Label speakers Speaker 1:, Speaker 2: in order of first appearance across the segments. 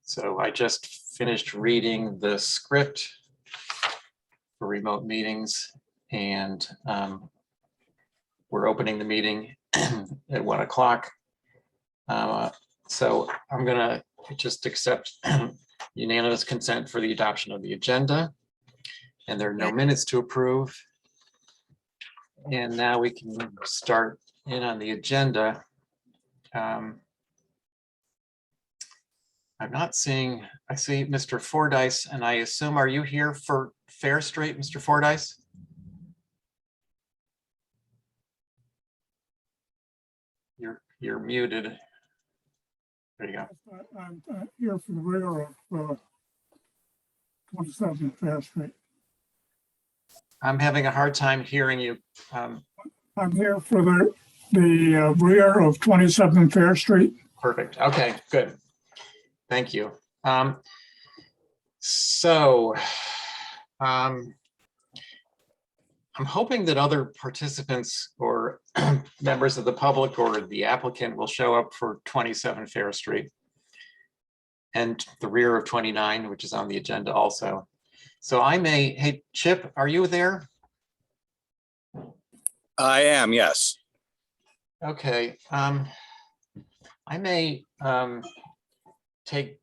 Speaker 1: So I just finished reading the script for remote meetings, and we're opening the meeting at 1 o'clock. So I'm gonna just accept unanimous consent for the adoption of the agenda, and there are no minutes to approve. And now we can start in on the agenda. I'm not seeing, I see Mr. Fordyce, and I assume, are you here for Fair Street, Mr. Fordyce? You're muted. There you go.
Speaker 2: I'm here for the rear of 27 Fair Street.
Speaker 1: I'm having a hard time hearing you.
Speaker 2: I'm here for the rear of 27 Fair Street.
Speaker 1: Perfect. Okay, good. Thank you. I'm hoping that other participants or members of the public or the applicant will show up for 27 Fair Street and the rear of 29, which is on the agenda also. So I may, hey, Chip, are you there?
Speaker 3: I am, yes.
Speaker 1: Okay. I may take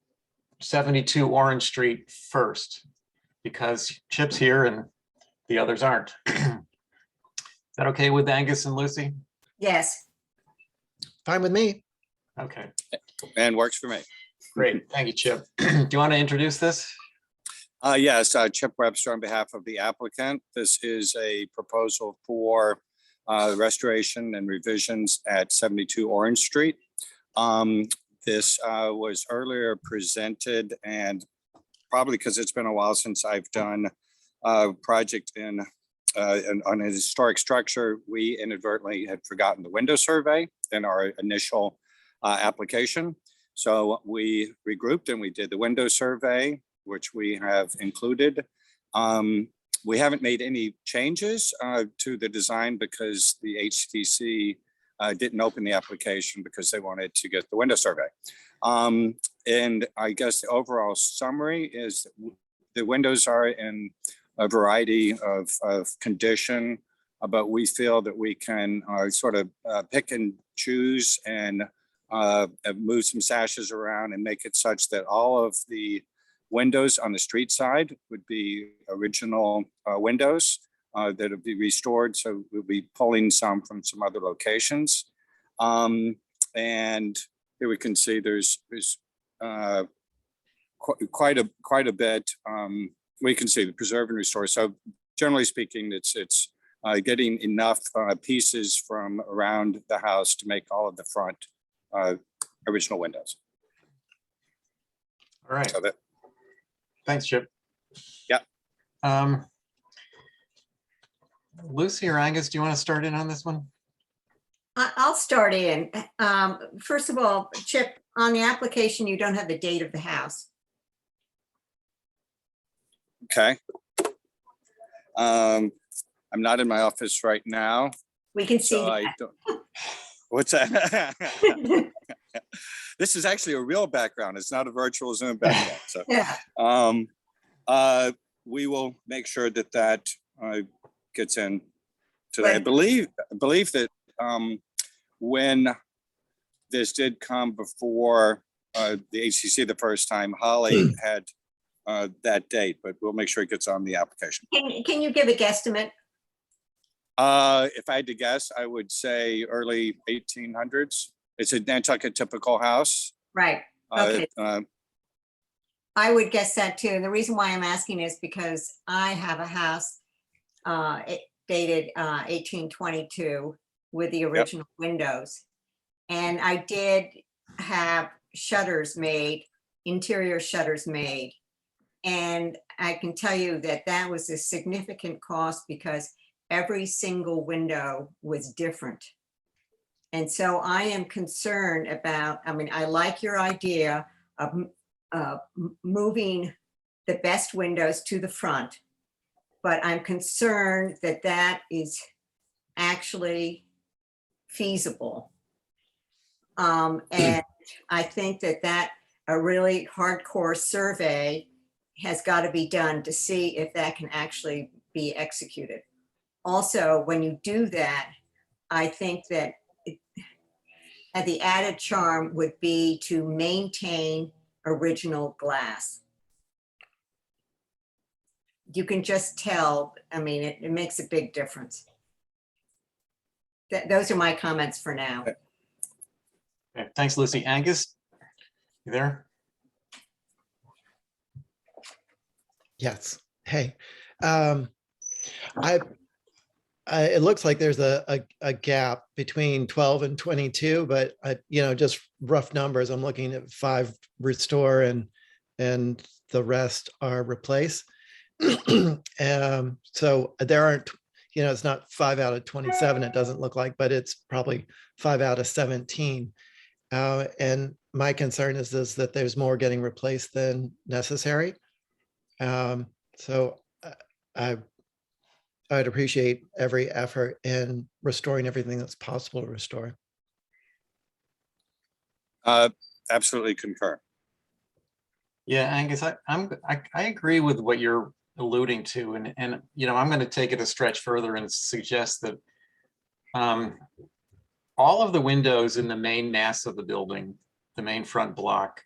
Speaker 1: 72 Orange Street first because Chip's here and the others aren't. Is that okay with Angus and Lucy?
Speaker 4: Yes.
Speaker 1: Fine with me. Okay,
Speaker 3: And works for me.
Speaker 1: great. Thank you, Chip. Do you want to introduce this?
Speaker 3: Yes, Chip Webster on behalf of the applicant. This is a proposal for restoration and revisions at 72 Orange Street. This was earlier presented, and probably because it's been a while since I've done a project on a historic structure, we inadvertently had forgotten the window survey in our initial application. So we regrouped and we did the window survey, which we have included. We haven't made any changes to the design because the HTC didn't open the application because they wanted to get the window survey. And I guess the overall summary is the windows are in a variety of condition, but we feel that we can sort of pick and choose and move some sashes around and make it such that all of the windows on the street side would be original windows that would be restored. So we'll be pulling some from some other locations. And here we can see there's quite a bit. We can see the preserve and restore. So generally speaking, it's getting enough pieces from around the house to make all of the front original windows.
Speaker 1: All right.
Speaker 3: So that,
Speaker 1: Thanks, Chip.
Speaker 3: Yeah.
Speaker 1: Lucy or Angus, do you want to start in on this one?
Speaker 4: I'll start in. First of all, Chip, on the application, you don't have the date of the house.
Speaker 3: okay. I'm not in my office right now.
Speaker 4: We can see
Speaker 3: So I
Speaker 4: that.
Speaker 3: don't, what's that? This is actually a real background. It's not a virtual Zoom background. So
Speaker 4: Yeah.
Speaker 3: we will make sure that that gets in today.
Speaker 4: Right.
Speaker 3: I believe that when this did come before the HCC the first time, Holly had that date, but we'll make sure it gets on the application.
Speaker 4: Can you give a guesstimate?
Speaker 3: If I had to guess, I would say early 1800s. It's a Nantucket typical house.
Speaker 4: Right. Okay.
Speaker 3: Uh,
Speaker 4: I would guess that too. And the reason why I'm asking is because I have a house dated 1822 with the original windows. And I did have shutters made, interior shutters made. And I can tell you that that was a significant cost because every single window was different. And so I am concerned about, I mean, I like your idea of moving the best windows to the front, but I'm concerned that that is actually feasible. And I think that a really hardcore survey has got to be done to see if that can actually be executed. Also, when you do that, I think that the added charm would be to maintain original glass. You can just tell, I mean, it makes a big difference. Those are my comments for now.
Speaker 1: Okay, thanks, Lucy. Angus, you there?
Speaker 5: Yes. Hey, I it looks like there's a gap between 12 and 22, but just rough numbers. I'm looking at 5 restore and the rest are replace. So there aren't, it's not 5 out of 27. It doesn't look like, but it's probably 5 out of 17. And my concern is that there's more getting replaced than necessary. So I'd appreciate every effort in restoring everything that's possible to restore.
Speaker 3: Absolutely concur.
Speaker 1: Yeah, Angus, I agree with what you're alluding to, and I'm going to take it a stretch further and suggest that all of the windows in the main mass of the building, the main front block,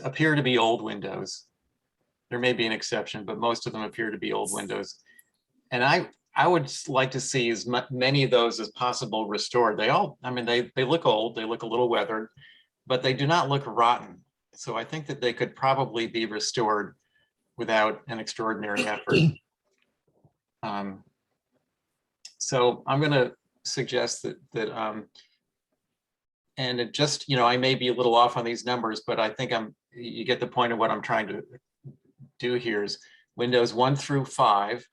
Speaker 1: appear to be old windows. There may be an exception, but most of them appear to be old windows. And I would like to see as many of those as possible restored. They look old, they look a little weathered, but they do not look rotten. So I think that they could probably be restored without an extraordinary effort. So I'm going to suggest that and it just, I may be a little off on these numbers, but I think you get the point of what I'm trying to do here is windows 1 through 5,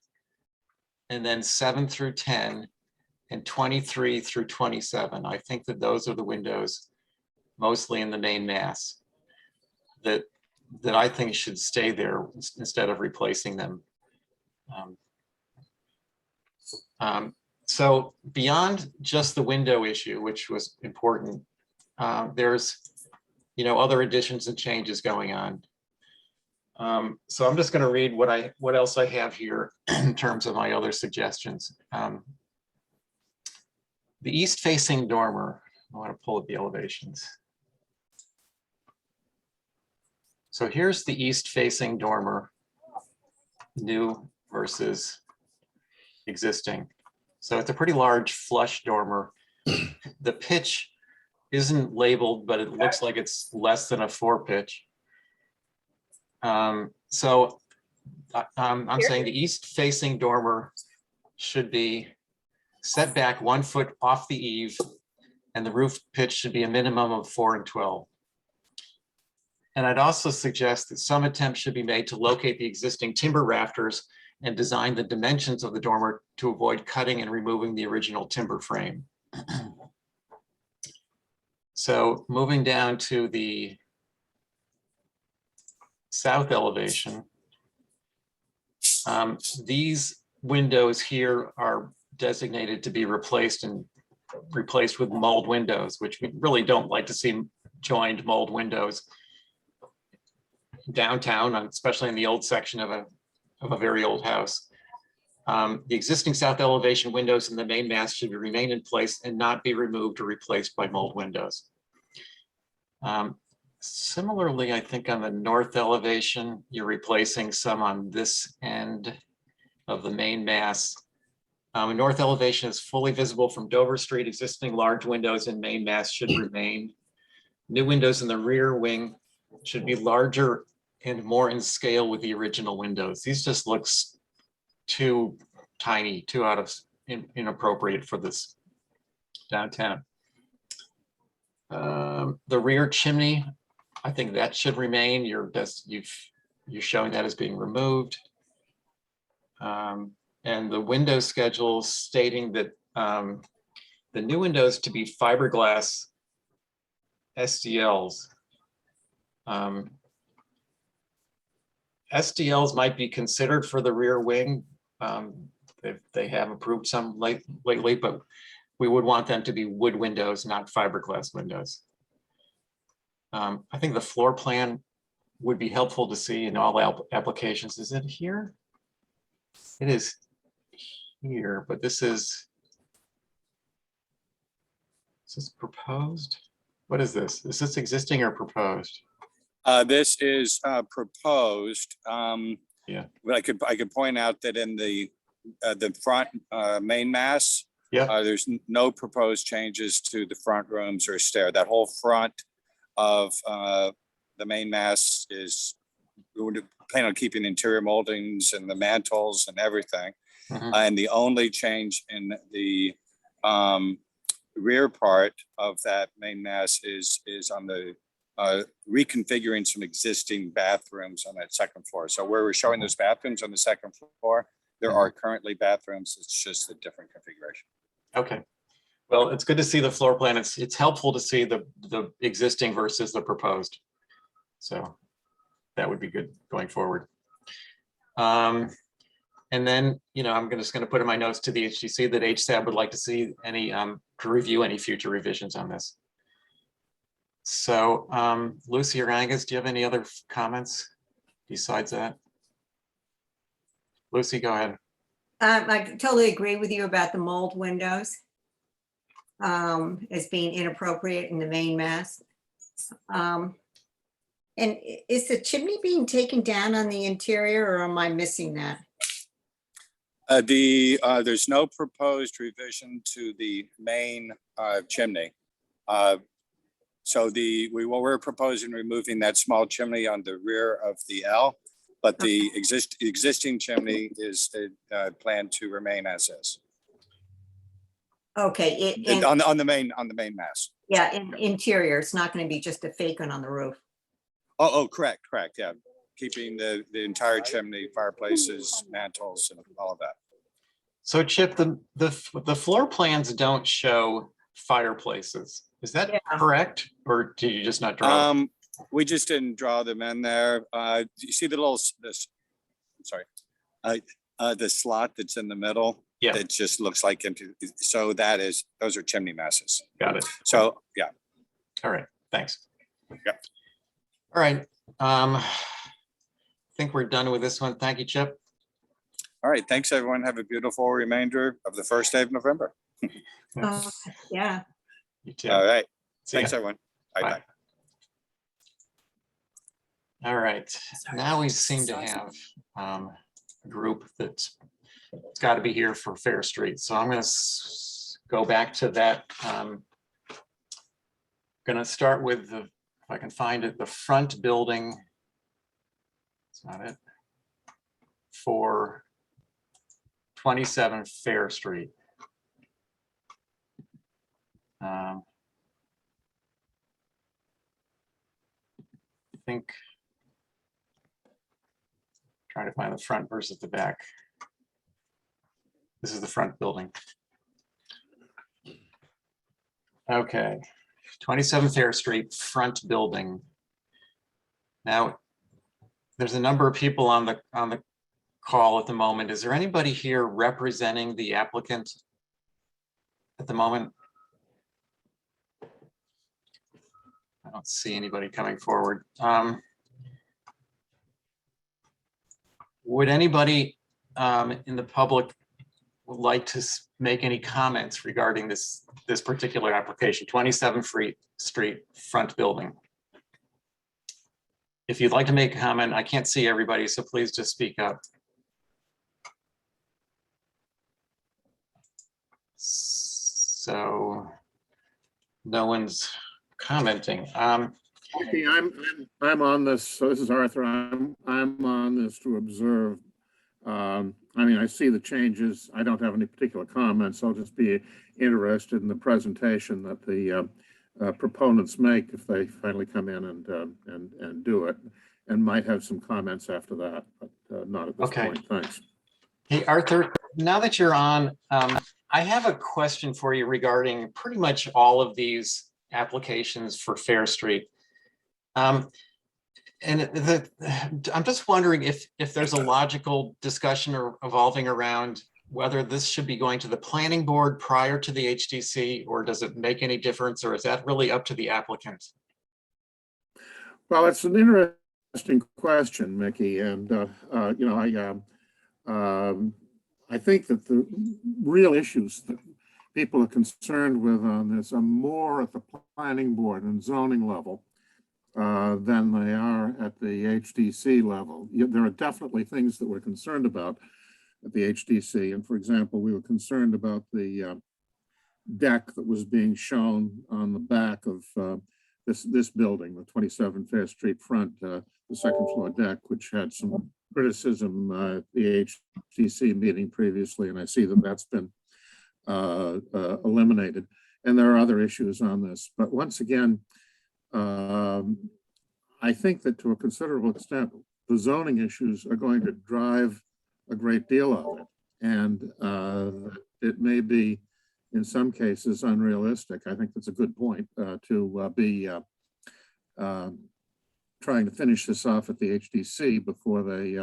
Speaker 1: and then 7 through 10, and 23 through 27. I think that those are the windows, mostly in the main mass, that I think should stay there instead of replacing them. So beyond just the window issue, which was important, there's other additions and changes going on. So I'm just going to read what else I have here in terms of my other suggestions. The east-facing dormer. I want to pull up the elevations. So here's the east-facing dormer, new versus existing. So it's a pretty large flush dormer. The pitch isn't labeled, but it looks like it's less than a 4 pitch. So I'm saying the east-facing dormer should be set back 1 foot off the eave, and the roof pitch should be a minimum of 4 and 12. And I'd also suggest that some attempt should be made to locate the existing timber rafters and design the dimensions of the dormer to avoid cutting and removing the original timber frame. So moving down to the south elevation, these windows here are designated to be replaced with mold windows, which we really don't like to see joined mold windows downtown, especially in the old section of a very old house. The existing south elevation windows in the main mass should remain in place and not be removed or replaced by mold windows. Similarly, I think on the north elevation, you're replacing some on this end of the main mass. North elevation is fully visible from Dover Street. Existing large windows in main mass should remain. New windows in the rear wing should be larger and more in scale with the original windows. These just looks too tiny, too inappropriate for this downtown. The rear chimney, I think that should remain. You're showing that as being removed. And the window schedule stating that the new windows to be fiberglass SDLs. SDLs might be considered for the rear wing. They have approved some lately, but we would want them to be wood windows, not fiberglass windows. I think the floor plan would be helpful to see in all applications. Is it here? It is here, but this is this proposed? What is this? Is this existing or proposed?
Speaker 3: This is proposed.
Speaker 1: Yeah.
Speaker 3: But I could point out that in the front main mass,
Speaker 1: Yeah.
Speaker 3: there's no proposed changes to the front rooms or stair. That whole front of the main mass is, we would plan on keeping interior moldings and the mantles and everything.
Speaker 1: Mhm.
Speaker 3: And the only change in the rear part of that main mass is on the reconfiguring some existing bathrooms on that second floor. So where we're showing those bathrooms on the second floor, there are currently bathrooms. It's just a different configuration.
Speaker 1: Okay. Well, it's good to see the floor plan. It's helpful to see the existing versus the proposed. So that would be good going forward. And then, you know, I'm just going to put in my notes to the HTC that HSAB would like to see any to review any future revisions on this. So Lucy or Angus, do you have any other comments besides that? Lucy, go ahead.
Speaker 4: I totally agree with you about the mold windows as being inappropriate in the main mass. And is the chimney being taken down on the interior, or am I missing that?
Speaker 3: There's no proposed revision to the main chimney. So we're proposing removing that small chimney on the rear of the L, but the existing chimney is planned to remain as is.
Speaker 4: Okay,
Speaker 3: On the main mass.
Speaker 4: yeah, in interior, it's not going to be just a fake one on the roof.
Speaker 3: Oh, correct. Yeah, keeping the entire chimney, fireplaces, mantles, and all of that.
Speaker 1: So Chip, the floor plans don't show fireplaces. Is that correct? Or do you just not draw them?
Speaker 3: We just didn't draw them in there. You see the little, the slot that's in the middle?
Speaker 1: Yeah.
Speaker 3: It just looks like empty. So those are chimney masses.
Speaker 1: Got it.
Speaker 3: So, yeah.
Speaker 1: All right, thanks.
Speaker 3: Yeah.
Speaker 1: All right. I think we're done with this one. Thank you, Chip.
Speaker 3: All right. Thanks, everyone. Have a beautiful remainder of the first day of November.
Speaker 4: Yeah.
Speaker 1: You too.
Speaker 3: All right.
Speaker 1: See ya.
Speaker 3: Thanks, everyone. Bye-bye.
Speaker 1: All right. Now we seem to have a group that's got to be here for Fair Street. So I'm going to go back to that. Going to start with the, if I can find it, the front building. It's not it. For 27 Fair Street. I think trying to find the front versus the back. This is the front building. Okay, 27 Fair Street, front building. Now, there's a number of people on the call at the moment. Is there anybody here representing the applicant at the moment? I don't see anybody coming forward. Would anybody in the public would like to make any comments regarding this particular application, 27 Street front building? If you'd like to make a comment, I can't see everybody, so please just speak up. So no one's commenting.
Speaker 6: Okay, I'm on this. So this is Arthur. I'm on this to observe. I mean, I see the changes. I don't have any particular comments. I'll just be interested in the presentation that the proponents make if they finally come in and do it, and might have some comments after that, but not at this point. Thanks.
Speaker 1: Hey, Arthur, now that you're on, I have a question for you regarding pretty much all of these applications for Fair Street. And I'm just wondering if there's a logical discussion or evolving around whether this should be going to the planning board prior to the HDC, or does it make any difference, or is that really up to the applicant?
Speaker 6: Well, it's an interesting question, Mickey, and you know, I think that the real issues that people are concerned with on this are more at the planning board and zoning level than they are at the HDC level. There are definitely things that we're concerned about at the HDC, and for example, we were concerned about the deck that was being shown on the back of this building, the 27 Fair Street front, the second floor deck, which had some criticism at the HDC meeting previously, and I see that that's been eliminated. And there are other issues on this, but once again, I think that to a considerable extent, the zoning issues are going to drive a great deal of it, and it may be in some cases unrealistic. I think that's a good point to be trying to finish this off at the HDC before they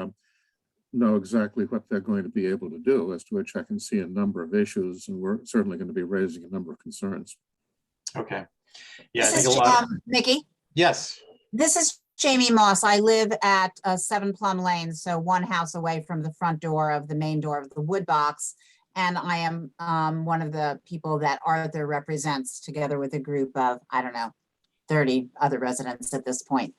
Speaker 6: know exactly what they're going to be able to do, as to which I can see a number of issues, and we're certainly going to be raising a number of concerns.
Speaker 1: Okay. Yeah, I
Speaker 7: This
Speaker 1: think
Speaker 7: is
Speaker 1: a lot.
Speaker 7: Mickey,
Speaker 1: Yes.
Speaker 7: this is Jamie Moss. I live at 7 Plum Lane, so one house away from the front door of the main door of the wood box. And I am one of the people that Arthur represents, together with a group of, I don't know, 30 other residents at this point.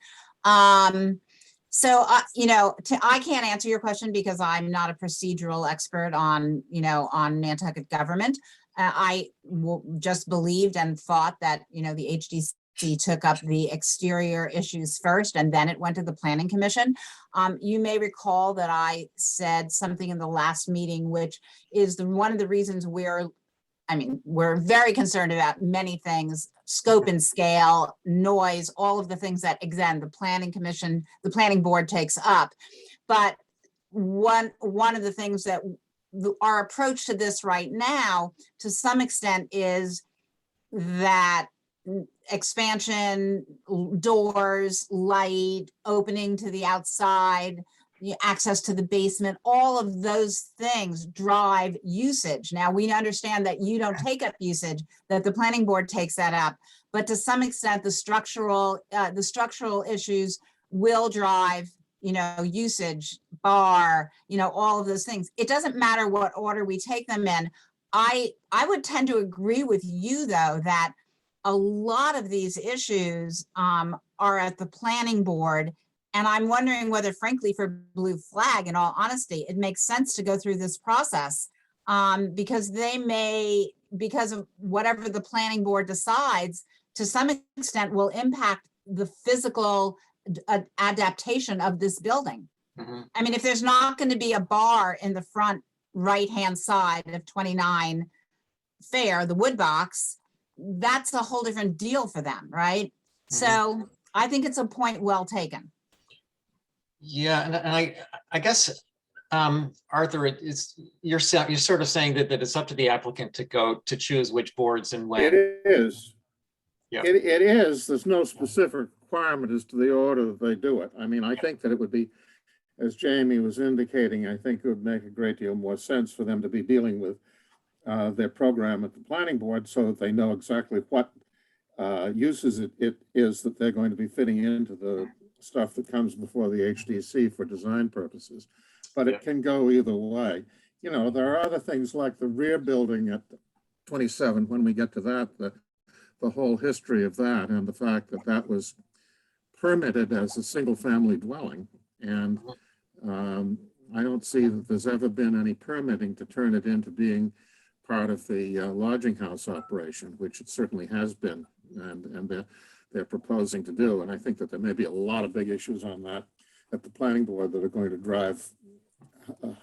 Speaker 7: So, you know, I can't answer your question because I'm not a procedural expert on, you know, on Nantucket government. I just believed and thought that, you know, the HDC took up the exterior issues first, and then it went to the Planning Commission. You may recall that I said something in the last meeting, which is one of the reasons we're very concerned about many things: scope and scale, noise, all of the things that, again, the Planning Commission, the Planning Board takes up. But one of the things that our approach to this right now, to some extent, is that expansion, doors, light, opening to the outside, access to the basement, all of those things drive usage. Now, we understand that you don't take up usage, that the planning board takes that up, but to some extent, the structural issues will drive, you know, usage, bar, you know, all of those things. It doesn't matter what order we take them in. I would tend to agree with you, though, that a lot of these issues are at the planning board. And I'm wondering whether, frankly, for Blue Flag, in all honesty, it makes sense to go through this process because they may, because of whatever the planning board decides, to some extent will impact the physical adaptation of this building.
Speaker 1: Mm-hmm.
Speaker 7: I mean, if there's not going to be a bar in the front right-hand side of 29 Fair, the wood box, that's a whole different deal for them, right?
Speaker 1: Mm-hmm.
Speaker 7: So I think it's a point well taken.
Speaker 1: Yeah, and I guess, Arthur, you're sort of saying that it's up to the applicant to choose which boards and when.
Speaker 6: It is.
Speaker 1: Yeah.
Speaker 6: It is. There's no specific requirement as to the order that they do it. I mean, I think that it would be, as Jamie was indicating, I think it would make a great deal more sense for them to be dealing with their program at the planning board, so that they know exactly what uses it is that they're going to be fitting into the stuff that comes before the HDC for design purposes. But it can go either way. You know, there are other things like the rear building at 27, when we get to that, the whole history of that, and the fact that that was permitted as a single family dwelling. And I don't see that there's ever been any permitting to turn it into being part of the lodging house operation, which it certainly has been, and they're proposing to do. And I think that there may be a lot of big issues on that at the planning board that are going to drive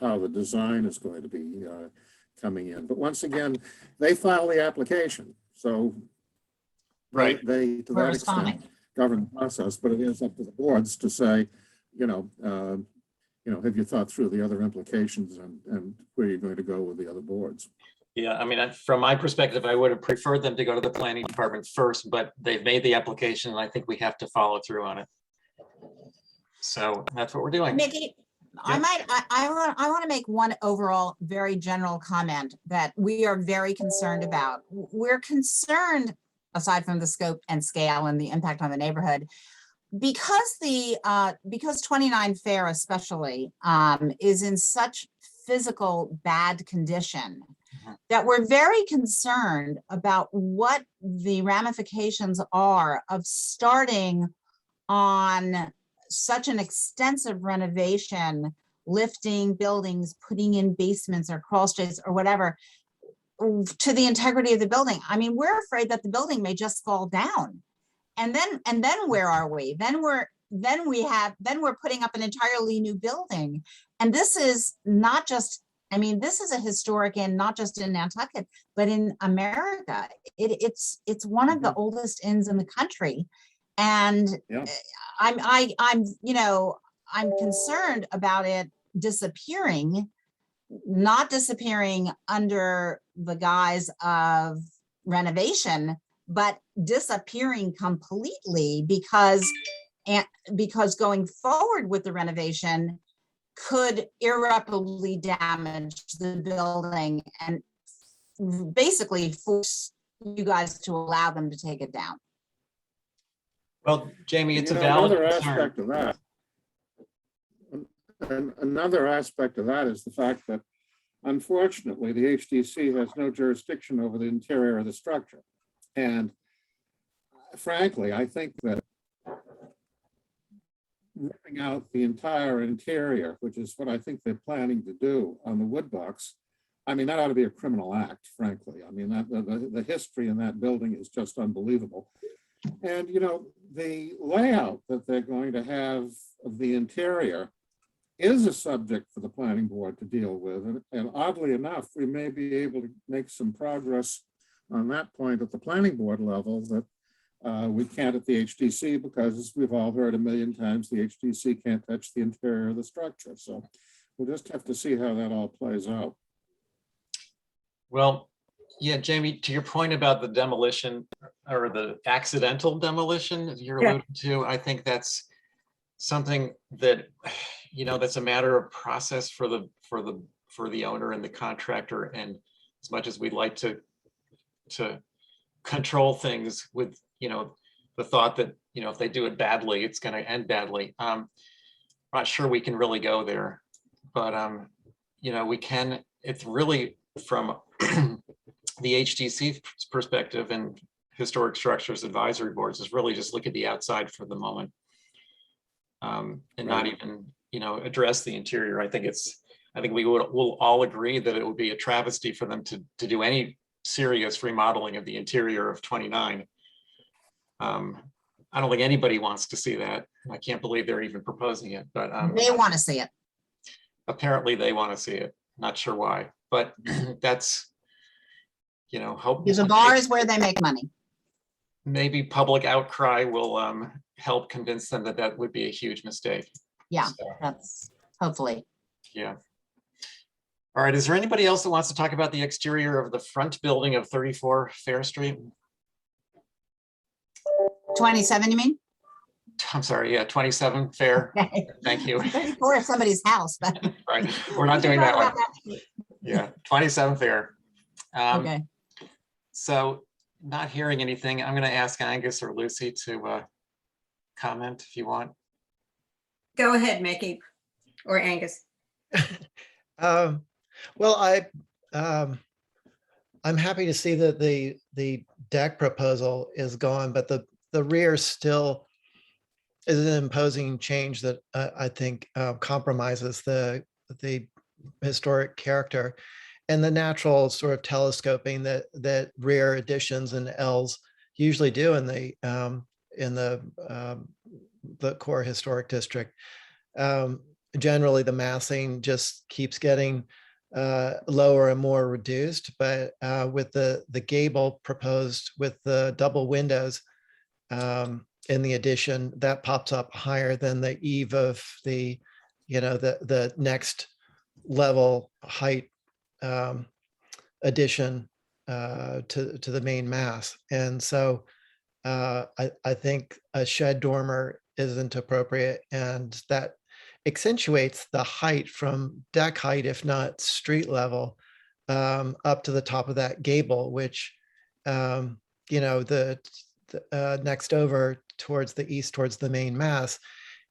Speaker 6: how the design is going to be coming in. But once again, they file the application, so
Speaker 1: Right.
Speaker 6: they to
Speaker 7: We're
Speaker 6: that extent
Speaker 7: responding.
Speaker 6: govern the process. But it is up to the boards to say, have you thought through the other implications and where you're going to go with the other boards?
Speaker 1: Yeah, I mean, from my perspective, I would have preferred them to go to the planning department first, but they've made the application and I think we have to follow through on it. So that's what we're doing.
Speaker 7: Mickey, I want to make one overall very general comment that we are very concerned about. We're concerned, aside from the scope and scale and the impact on the neighborhood, because 29 Fair especially is in such physical bad condition that we're very concerned about what the ramifications are of starting on such an extensive renovation, lifting buildings, putting in basements or crawl space or whatever, to the integrity of the building. I mean, we're afraid that the building may just fall down. And then where are we? Then we're putting up an entirely new building. And this is not just, I mean, this is a historic inn, not just in Nantucket, but in America. It's one of the oldest inns in the country. And
Speaker 6: Yeah.
Speaker 7: I'm concerned about it disappearing, not disappearing under the guise of renovation, but disappearing completely because going forward with the renovation could irreparably damage the building and basically force you guys to allow them to take it down.
Speaker 1: Well, Jamie, it's a
Speaker 6: You know,
Speaker 1: valid
Speaker 6: another
Speaker 1: concern.
Speaker 6: aspect of that. And another aspect of that is the fact that unfortunately, the HDC has no jurisdiction over the interior of the structure. And frankly, I think that ripping out the entire interior, which is what I think they're planning to do on the wood box, I mean, that ought to be a criminal act, frankly. I mean, the history in that building is just unbelievable. And, you know, the layout that they're going to have of the interior is a subject for the planning board to deal with. And oddly enough, we may be able to make some progress on that point at the planning board level that we can't at the HDC, because as we've all heard a million times, the HDC can't touch the interior of the structure. So we'll just have to see how that all plays out.
Speaker 1: Well, yeah, Jamie, to your point about the demolition or the accidental demolition that you're alluding to, I think that's something that, you know, that's a matter of process for the owner and the contractor. And as much as we'd like to control things with, you know, the thought that, you know, if they do it badly, it's going to end badly. I'm not sure we can really go there, but you know, we can. It's really from the HTC perspective and historic structures advisory boards is really just look at the outside for the moment, and not even, you know, address the interior. I think we'll all agree that it would be a travesty for them to do any serious remodeling of the interior of 29. I don't think anybody wants to see that. I can't believe they're even proposing it, but
Speaker 7: They want to see it.
Speaker 1: apparently they want to see it. Not sure why, but that's, you know, hope.
Speaker 7: Because a bar is where they make money.
Speaker 1: Maybe public outcry will help convince them that that would be a huge mistake.
Speaker 7: Yeah,
Speaker 1: So,
Speaker 7: that's hopefully.
Speaker 1: yeah. All right, is there anybody else that wants to talk about the exterior of the front building of 34 Fair Street?
Speaker 7: 27, you mean?
Speaker 1: I'm sorry, yeah, 27 Fair.
Speaker 7: Okay.
Speaker 1: Thank you.
Speaker 7: 34 is somebody's house, but.
Speaker 1: Right, we're not doing that one. Yeah, 27 Fair.
Speaker 7: Okay.
Speaker 1: So not hearing anything, I'm going to ask Angus or Lucy to comment if you want.
Speaker 4: Go ahead, Mickey or Angus.
Speaker 5: Well, I'm happy to see that the deck proposal is gone, but the rear still is an imposing change that I think compromises the historic character and the natural sort of telescoping that rear additions and Ls usually do in the core historic district. Generally, the massing just keeps getting lower and more reduced, but with the gable proposed with the double windows in the addition, that pops up higher than the eave of the, you know, the next level height addition to the main mass. And so I think a shed dormer isn't appropriate, and that accentuates the height from deck height, if not street level, up to the top of that gable, which, you know, the next over towards the east, towards the main mass,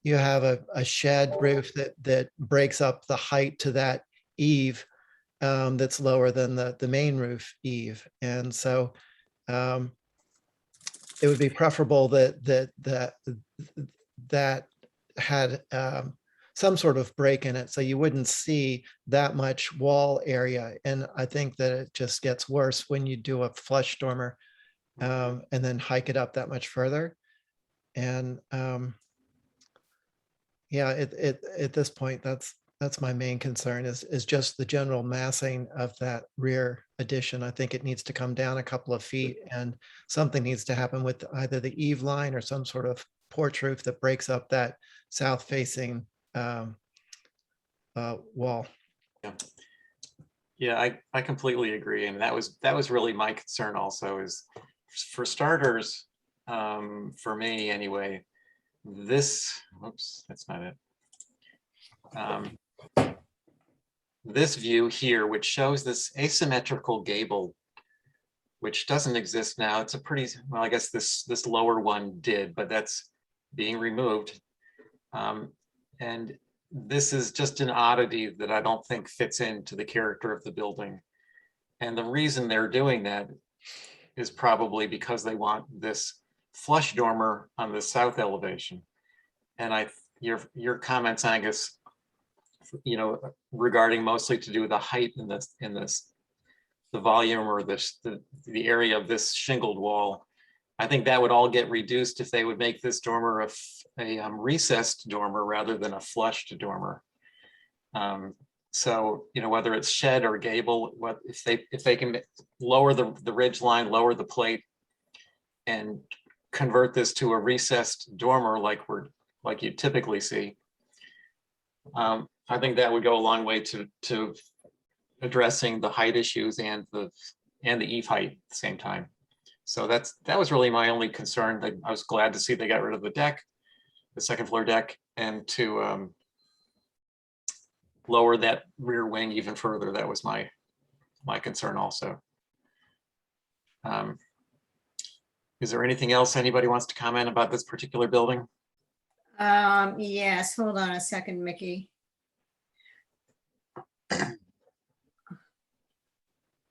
Speaker 5: you have a shed roof that breaks up the height to that eave that's lower than the main roof eave. And so it would be preferable that had some sort of break in it, so you wouldn't see that much wall area. And I think that it just gets worse when you do a flush dormer and then hike it up that much further. And yeah, at this point, that's my main concern is just the general massing of that rear addition. I think it needs to come down a couple of feet, and something needs to happen with either the eave line or some sort of porch roof that breaks up that south facing wall.
Speaker 1: Yeah, I completely agree. And that was really my concern also, is for starters, for me anyway, oops, that's not it. This view here, which shows this asymmetrical gable, which doesn't exist now. It's a pretty, well, I guess this lower one did, but that's being removed. And this is just an oddity that I don't think fits into the character of the building. And the reason they're doing that is probably because they want this flush dormer on the south elevation. And your comments, Angus, regarding mostly to do with the height in the volume or the area of this shingled wall, I think that would all get reduced if they would make this dormer a recessed dormer rather than a flushed dormer. So whether it's shed or gable, if they can lower the ridge line, lower the plate, and convert this to a recessed dormer like you typically see, I think that would go a long way to addressing the height issues and the eave height at the same time. So that was really my only concern. I was glad to see they got rid of the deck, the second floor deck, and to lower that rear wing even further. That was my concern also. Is there anything else anybody wants to comment about this particular building?
Speaker 4: Yes, hold on a second, Mickey.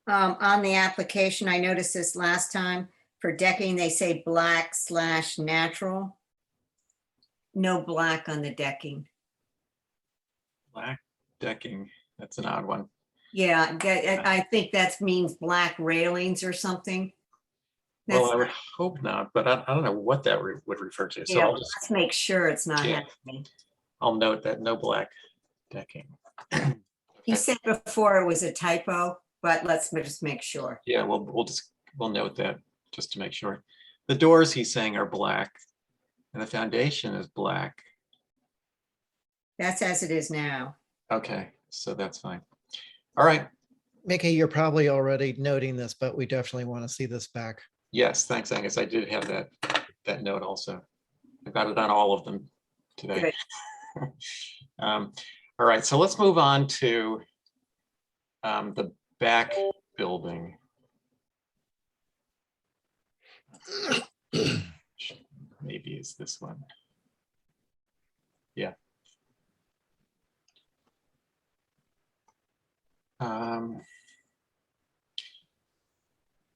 Speaker 4: On the application, I noticed this last time, for decking, they say black/natural. No black on the decking.
Speaker 1: Black decking, that's an odd one.
Speaker 4: Yeah, I think that means black railings or something.
Speaker 1: Well,
Speaker 4: That's
Speaker 1: I would
Speaker 4: not-
Speaker 1: hope not, but I don't know what that would refer to. So
Speaker 4: Yeah,
Speaker 1: I'll
Speaker 4: let's make sure it's not
Speaker 1: Yeah.
Speaker 4: happening.
Speaker 1: I'll note that no black decking.
Speaker 4: He said before it was a typo, but let's just make sure.
Speaker 1: Yeah, we'll note that just to make sure. The doors he's saying are black, and the foundation is black.
Speaker 4: That's as it is now.
Speaker 1: Okay, so that's fine. All right.
Speaker 5: Mickey, you're probably already noting this, but we definitely want to see this back.
Speaker 1: Yes, thanks, Angus. I did have that note also. I got it on all of them today. All right, so let's move on to the back building. Maybe it's this one. Yeah.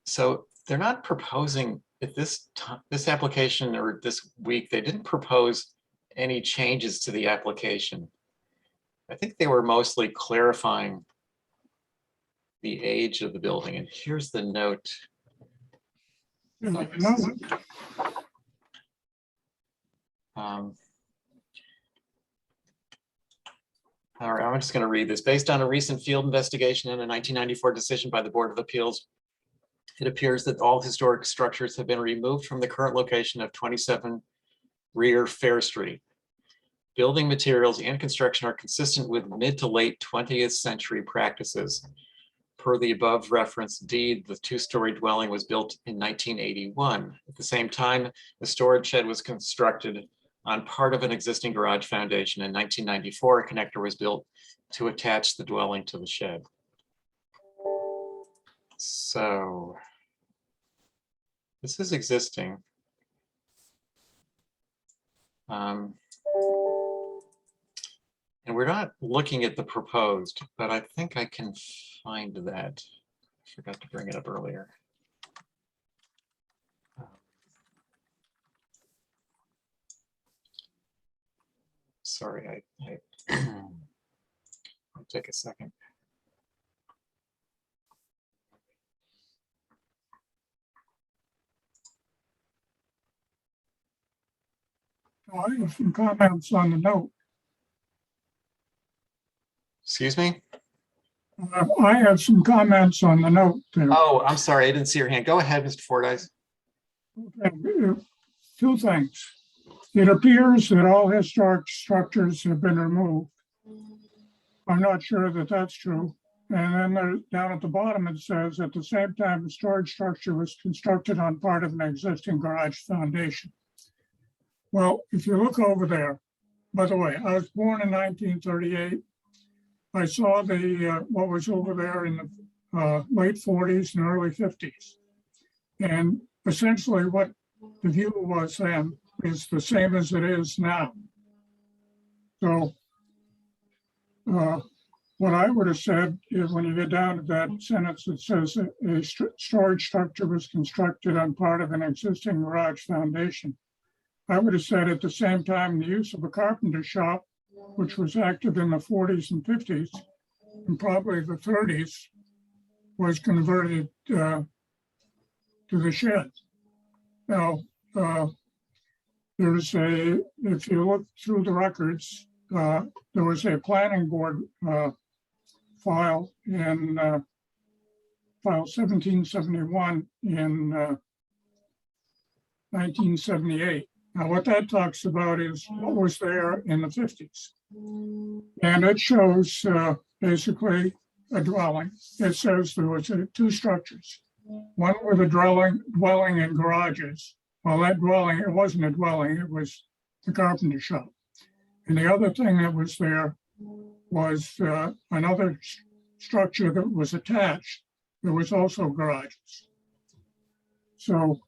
Speaker 1: So they're not proposing at this application or this week, they didn't propose any changes to the application. I think they were mostly clarifying the age of the building. And here's the note. All right, I'm just going to read this. Based on a recent field investigation and a 1994 decision by the Board of Appeals, it appears that all historic structures have been removed from the current location of 27 rear Fair Street. Building materials and construction are consistent with mid to late 20th century practices. Per the above referenced deed, the two-story dwelling was built in 1981. At the same time, the storage shed was constructed on part of an existing garage foundation. In 1994, a connector was built to attach the dwelling to the shed. So this is existing. Um, And we're not looking at the proposed, but I think I can find that. I forgot to bring it up earlier. Sorry, I'll take a second.
Speaker 2: I have some comments on the note.
Speaker 1: Excuse me?
Speaker 2: I have some comments on the note there.
Speaker 1: Oh, I'm sorry, I didn't see your hand. Go ahead, Mr. Fordyce.
Speaker 2: Okay, two things. It appears that all historic structures have been removed. I'm not sure that that's true. And then there, down at the bottom, it says, at the same time, the storage structure was constructed on part of an existing garage foundation. Well, if you look over there, by the way, I was born in 1938. I saw the what was over there in the late 40s and early 50s. And essentially what the view was then is the same as it is now. So what I would have said is when you get down to that sentence that says a storage structure was constructed on part of an existing garage foundation, I would have said at the same time the use of a carpenter shop, which was active in the 40s and 50s, and probably the 30s, was converted to the shed. Now, there's a, if you look through the records, there was a planning board file in file 1771 in 1978. Now, what that talks about is what was there in the 50s. And it shows basically a dwelling. It says there was two structures. One with a dwelling and garages. Well, that dwelling, it wasn't a dwelling, it was the carpenter shop. And the other thing that was there was another structure that was attached. There was also garages. So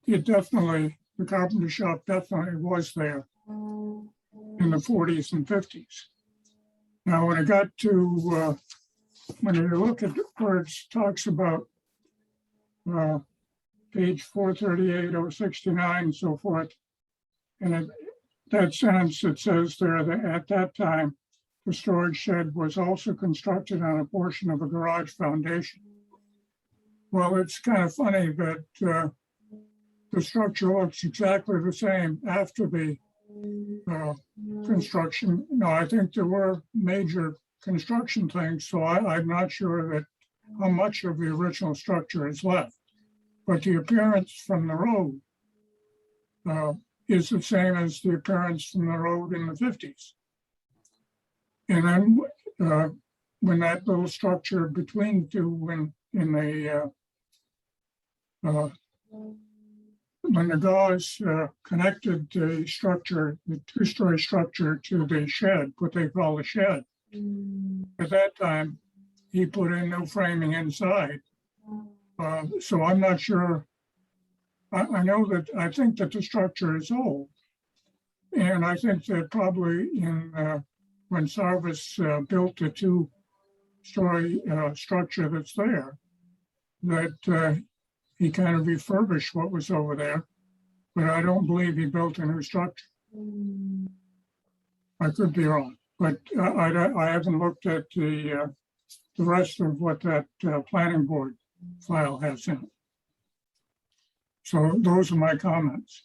Speaker 2: it definitely, the carpenter shop definitely was there in the 40s and 50s. Now, when I got to, when you look at where it talks about page 438, 069 and so forth, and that sentence that says there that at that time, the storage shed was also constructed on a portion of a garage foundation. Well, it's kind of funny that the structure looks exactly the same after the construction. No, I think there were major construction things, so I'm not sure that how much of the original structure is left. But the appearance from the road is the same as the appearance from the road in the 50s. And then when that little structure between the two, when the guys connected the structure, the two-story structure to the shed, what they call the shed, at that time, he put in new framing inside. So I'm not sure. I know that I think that the structure is old. And I think that probably in when Sarvis built the two-story structure that's there, that he kind of refurbished what was over there, but I don't believe he built a new structure. I could be wrong, but I haven't looked at the rest of what that planning board file has in it. So those are my comments.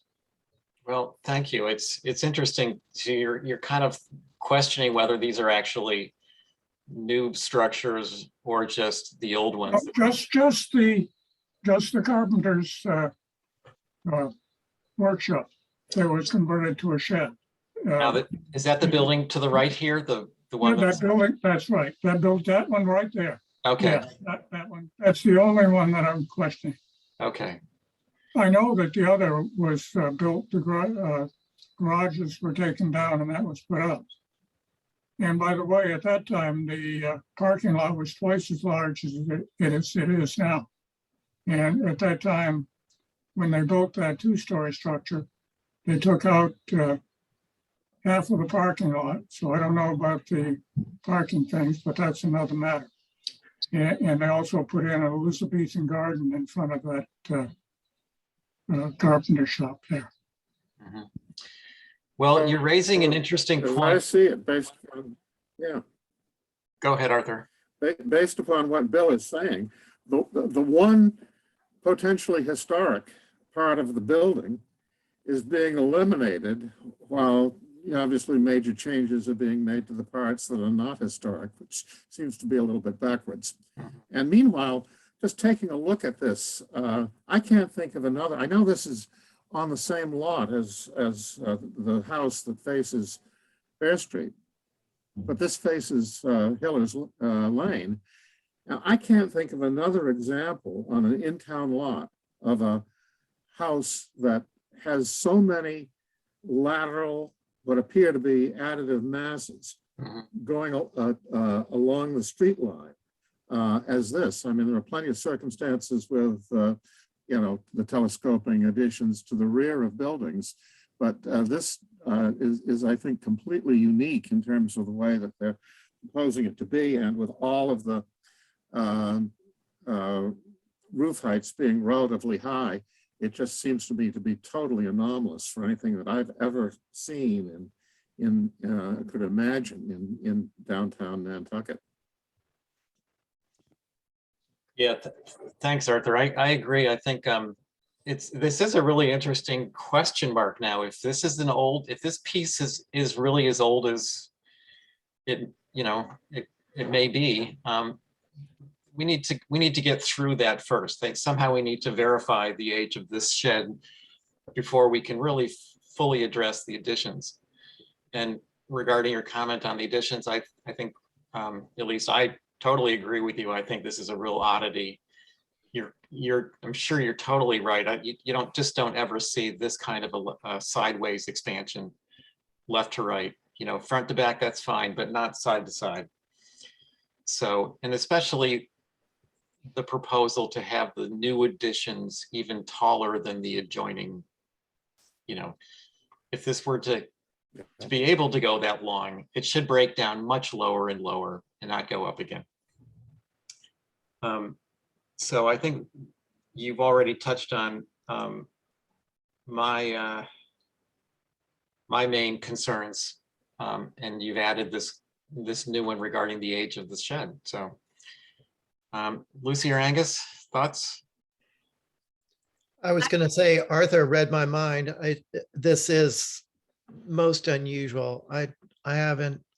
Speaker 1: Well, thank you. It's interesting to you're kind of questioning whether these are actually new structures or just the old ones.
Speaker 2: Just the carpenter's workshop that was converted to a shed.
Speaker 1: Now, is that the building to the right here? The one
Speaker 2: Yeah,
Speaker 1: that's
Speaker 2: that building, that's right. That one right there.
Speaker 1: okay.
Speaker 2: Yeah, that one. That's the only one that I'm questioning.
Speaker 1: Okay.
Speaker 2: I know that the other was built, the garages were taken down and that was put up. And by the way, at that time, the parking lot was twice as large as it is now. And at that time, when they built that two-story structure, They took out half of the parking lot, so I don't know about the parking things, but that's another matter. And they also put in an Elizabethan garden in front of that carpenter shop there.
Speaker 1: Mhm. Well, you're raising an interesting
Speaker 6: As I
Speaker 1: point.
Speaker 6: see it, based on, yeah,
Speaker 1: Go ahead, Arthur.
Speaker 6: based upon what Bill is saying, the one potentially historic part of the building is being eliminated, while obviously major changes are being made to the parts that are not historic, which seems to be a little bit backwards. And meanwhile, just taking a look at this, I can't think of another. I know this is on the same lot as the house that faces Fair Street, but this faces Hiller's Lane. Now, I can't think of another example on an in-town lot of a house that has so many lateral, what appear to be additive masses going along the street line as this. I mean, there are plenty of circumstances with, the telescoping additions to the rear of buildings, but this is, I think, completely unique in terms of the way that they're proposing it to be, and with all of the roof heights being relatively high, it just seems to me to be totally anomalous for anything that I've ever seen and could imagine in downtown Nantucket.
Speaker 1: Yeah, thanks, Arthur. I agree. I think this is a really interesting question mark now. If this is if this piece is really as old as it may be, we need to get through that first. Somehow we need to verify the age of this shed before we can really fully address the additions. And regarding your comment on the additions, I think at least I totally agree with you. I think this is a real oddity. I'm sure you're totally right. You don't ever see this kind of a sideways expansion, left to right. Front to back, that's fine, but not side to side. So, and especially the proposal to have the new additions even taller than the adjoining, if this were to be able to go that long, it should break down much lower and lower and not go up again. So I think you've already touched on my main concerns, and you've added this new one regarding the age of the shed. So Lucy or Angus, thoughts?
Speaker 5: I was going to say, Arthur read my mind. This is most unusual. I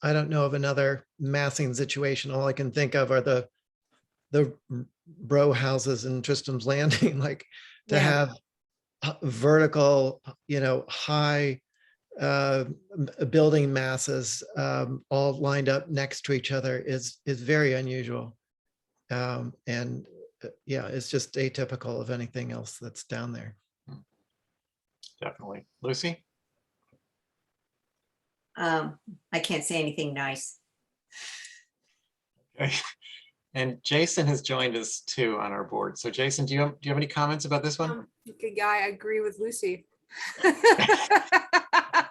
Speaker 5: don't know of another massing situation. All I can think of are the row houses in Tristram's Landing, like to have vertical, high building masses all lined up next to each other is very unusual. And yeah, it's just atypical of anything else that's down there.
Speaker 1: Definitely. Lucy?
Speaker 4: I can't say anything nice.
Speaker 1: Okay. And Jason has joined us too on our board. So Jason, do you have any comments about this one?
Speaker 8: Good guy. I agree with Lucy.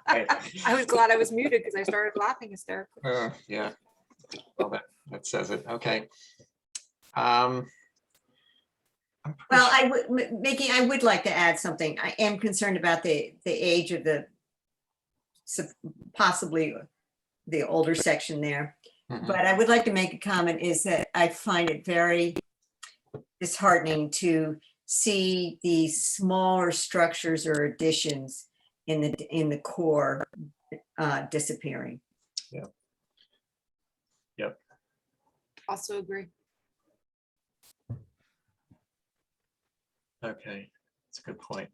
Speaker 8: I was glad I was muted because I started laughing hysterically.
Speaker 1: Yeah. Well, that says it. Okay. I'm
Speaker 4: Well, I would like to add something. I am concerned about the age of possibly the older section there. But I would like to make a comment is that I find it very disheartening to see these smaller structures or additions in the core disappearing.
Speaker 1: Yeah. Yep.
Speaker 8: Also agree.
Speaker 1: Okay, that's a good point.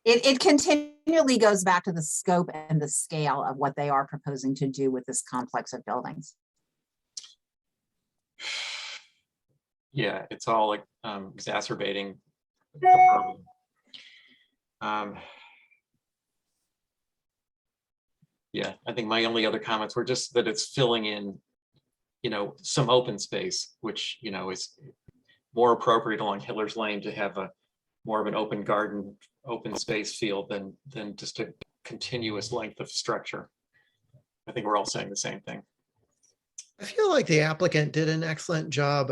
Speaker 7: It continually goes back to the scope and the scale of what they are proposing to do with this complex of buildings.
Speaker 1: Yeah, it's all like exacerbating the problem. Yeah, I think my only other comments were just that it's filling in, some open space, which, is more appropriate along Hiller's Lane to have more of an open garden, open space feel than just a continuous length of structure. I think we're all saying the same thing.
Speaker 5: I feel like the applicant did an excellent job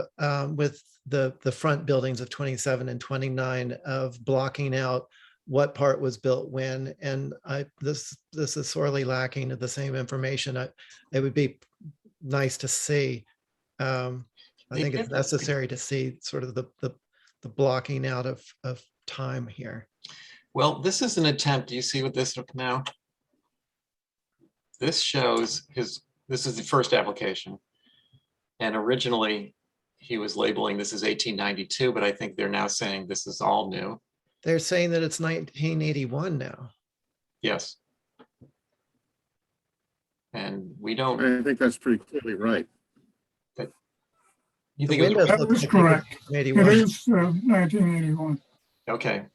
Speaker 5: with the front buildings of 27 and 29 of blocking out what part was built when. And this is sorely lacking of the same information. It would be nice to see. I think it's necessary to see sort of the blocking out of time here.
Speaker 1: Well, this is an attempt. Do you see what this now? This shows this is the first application. And originally he was labeling this as 1892, but I think they're now saying this is all new.
Speaker 5: They're saying that it's 1981 now.
Speaker 1: Yes. And we don't,
Speaker 6: I think that's pretty clearly right.
Speaker 1: you
Speaker 5: The
Speaker 1: think, it was-
Speaker 5: windows
Speaker 2: That
Speaker 5: look
Speaker 2: was
Speaker 5: like they were
Speaker 2: correct. It
Speaker 5: 81.
Speaker 2: is 1981.
Speaker 1: okay.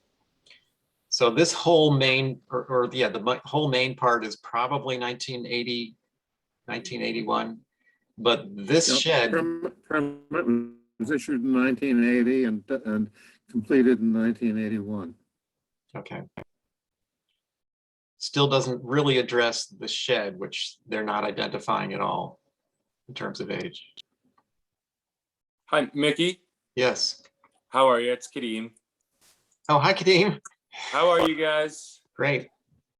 Speaker 1: So this whole main, the whole main part is probably 1980, 1981. But this
Speaker 6: Yep,
Speaker 1: shed,
Speaker 6: Permit was issued in 1980 and completed in 1981.
Speaker 1: okay. Still doesn't really address the shed, which they're not identifying at all in terms of age.
Speaker 9: Hi, Mickey.
Speaker 1: Yes.
Speaker 9: How are you? It's Kadeem.
Speaker 1: Oh, hi, Kadeem.
Speaker 9: How are you guys?
Speaker 1: Great.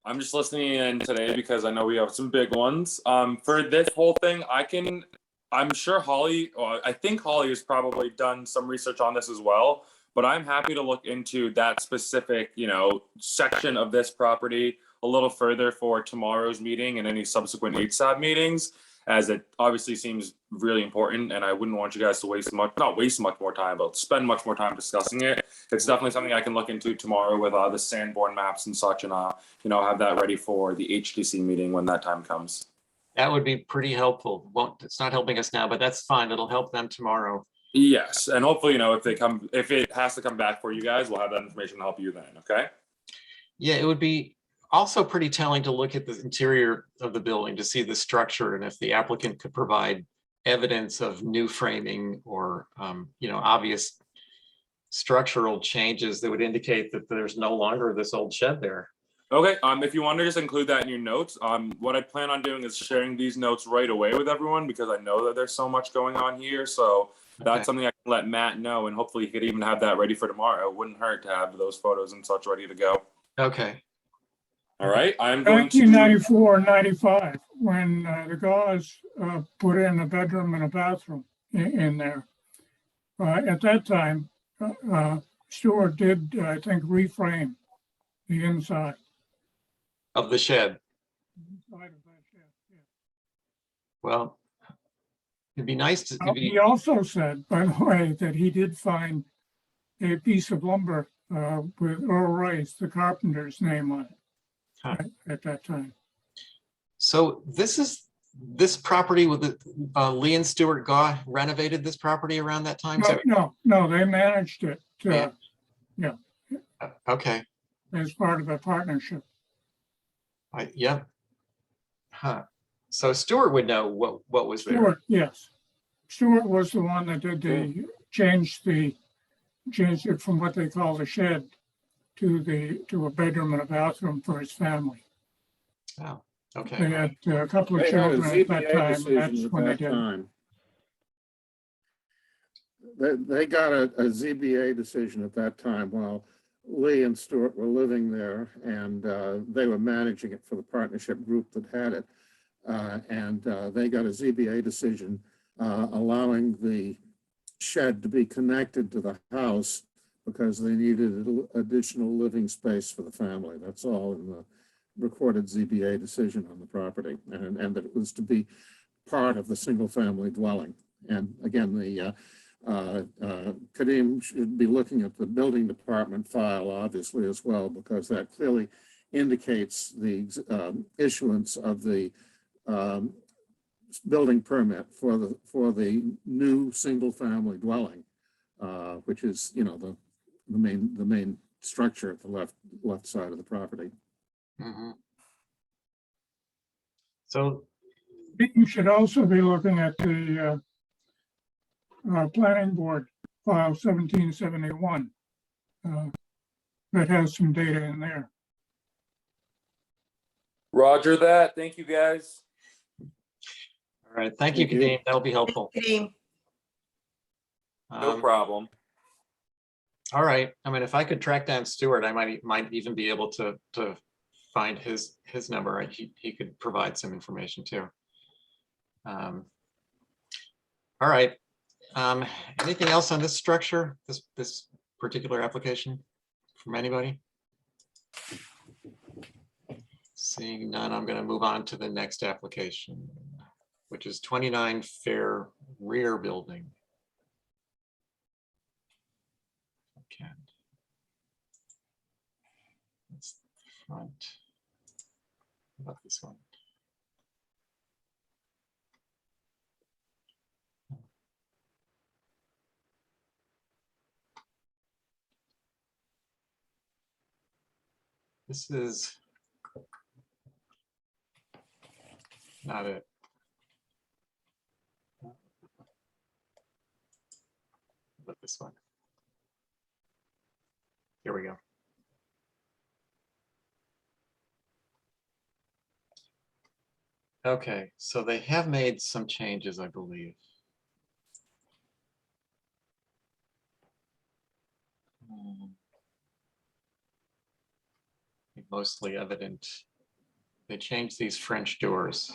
Speaker 9: I'm just listening in today because I know we have some big ones. For this whole thing, I'm sure Holly, I think Holly has probably done some research on this as well, but I'm happy to look into that specific, section of this property a little further for tomorrow's meeting and any subsequent HSAB meetings, as it obviously seems really important, and I wouldn't want you guys to not waste much more time, but spend much more time discussing it. It's definitely something I can look into tomorrow with the Sanborn maps and such, and have that ready for the HDC meeting when that time comes.
Speaker 1: That would be pretty helpful. It's not helping us now, but that's fine. It'll help them tomorrow.
Speaker 9: Yes, and hopefully, if it has to come back for you guys, we'll have that information to help you then. Okay.
Speaker 1: Yeah, it would be also pretty telling to look at the interior of the building to see the structure and if the applicant could provide evidence of new framing or, obvious structural changes that would indicate that there's no longer this old shed there.
Speaker 9: Okay. If you want to just include that in your notes, what I plan on doing is sharing these notes right away with everyone because I know that there's so much going on here. So that's something I can let Matt know, and hopefully he could even have that ready for tomorrow. It wouldn't hurt to have those photos and such ready to go.
Speaker 1: Okay.
Speaker 9: All right. I'm going to
Speaker 2: 1994, 95, when the Gauze put in a bedroom and a bathroom in there. At that time, Stewart did, I think, reframe the inside.
Speaker 1: Of the shed.
Speaker 2: Inside of that shed, yeah.
Speaker 1: Well, it'd be nice to.
Speaker 2: He also said, by the way, that he did find a piece of lumber with Earl Rice, the carpenter's name on it at that time.
Speaker 1: So this property with the Lee and Stewart Gaw renovated this property around that time?
Speaker 2: No, they managed it
Speaker 1: Okay.
Speaker 2: as part of a partnership.
Speaker 1: Yeah. Huh. So Stewart would know what was there.
Speaker 2: Stewart, yes. Stewart was the one that did changed it from what they call the shed to a bedroom and a bathroom for his family.
Speaker 1: Oh,
Speaker 2: They
Speaker 1: okay.
Speaker 2: had a couple of
Speaker 6: They had a
Speaker 2: children at that
Speaker 6: ZBA
Speaker 2: time.
Speaker 6: decision
Speaker 2: That's
Speaker 6: at
Speaker 2: when they
Speaker 6: that
Speaker 2: did.
Speaker 6: time. They got a ZBA decision at that time while Lee and Stewart were living there, and they were managing it for the partnership group that had it. And they got a ZBA decision allowing the shed to be connected to the house because they needed additional living space for the family. That's all in the recorded ZBA decision on the property, and that it was to be part of the single family dwelling. And again, the Kadeem should be looking at the building department file, obviously, as well, because that clearly indicates the issuance of the building permit for the new single family dwelling, which is, the main structure at the left side of the property.
Speaker 1: Mhm. So,
Speaker 2: You should also be looking at the planning board file 1771. that has some data in there.
Speaker 9: Roger that. Thank you, guys.
Speaker 1: All right, thank you,
Speaker 6: Thank you.
Speaker 1: Kadeem. That'll be helpful.
Speaker 4: Kadeem,
Speaker 9: No
Speaker 1: Um,
Speaker 9: problem.
Speaker 1: All right, I mean, if I could track down Stuart, I might even be able to find his number. He could provide some information too. All right. Anything else on this structure, this particular application from anybody? Seeing none, I'm going to move on to the next application, which is 29 Fair Rear Building. Okay. That's the front. How about this one? This is not it. How about this one? Here we go. Okay, so they have made some changes, I believe. Mostly evident. They changed these French doors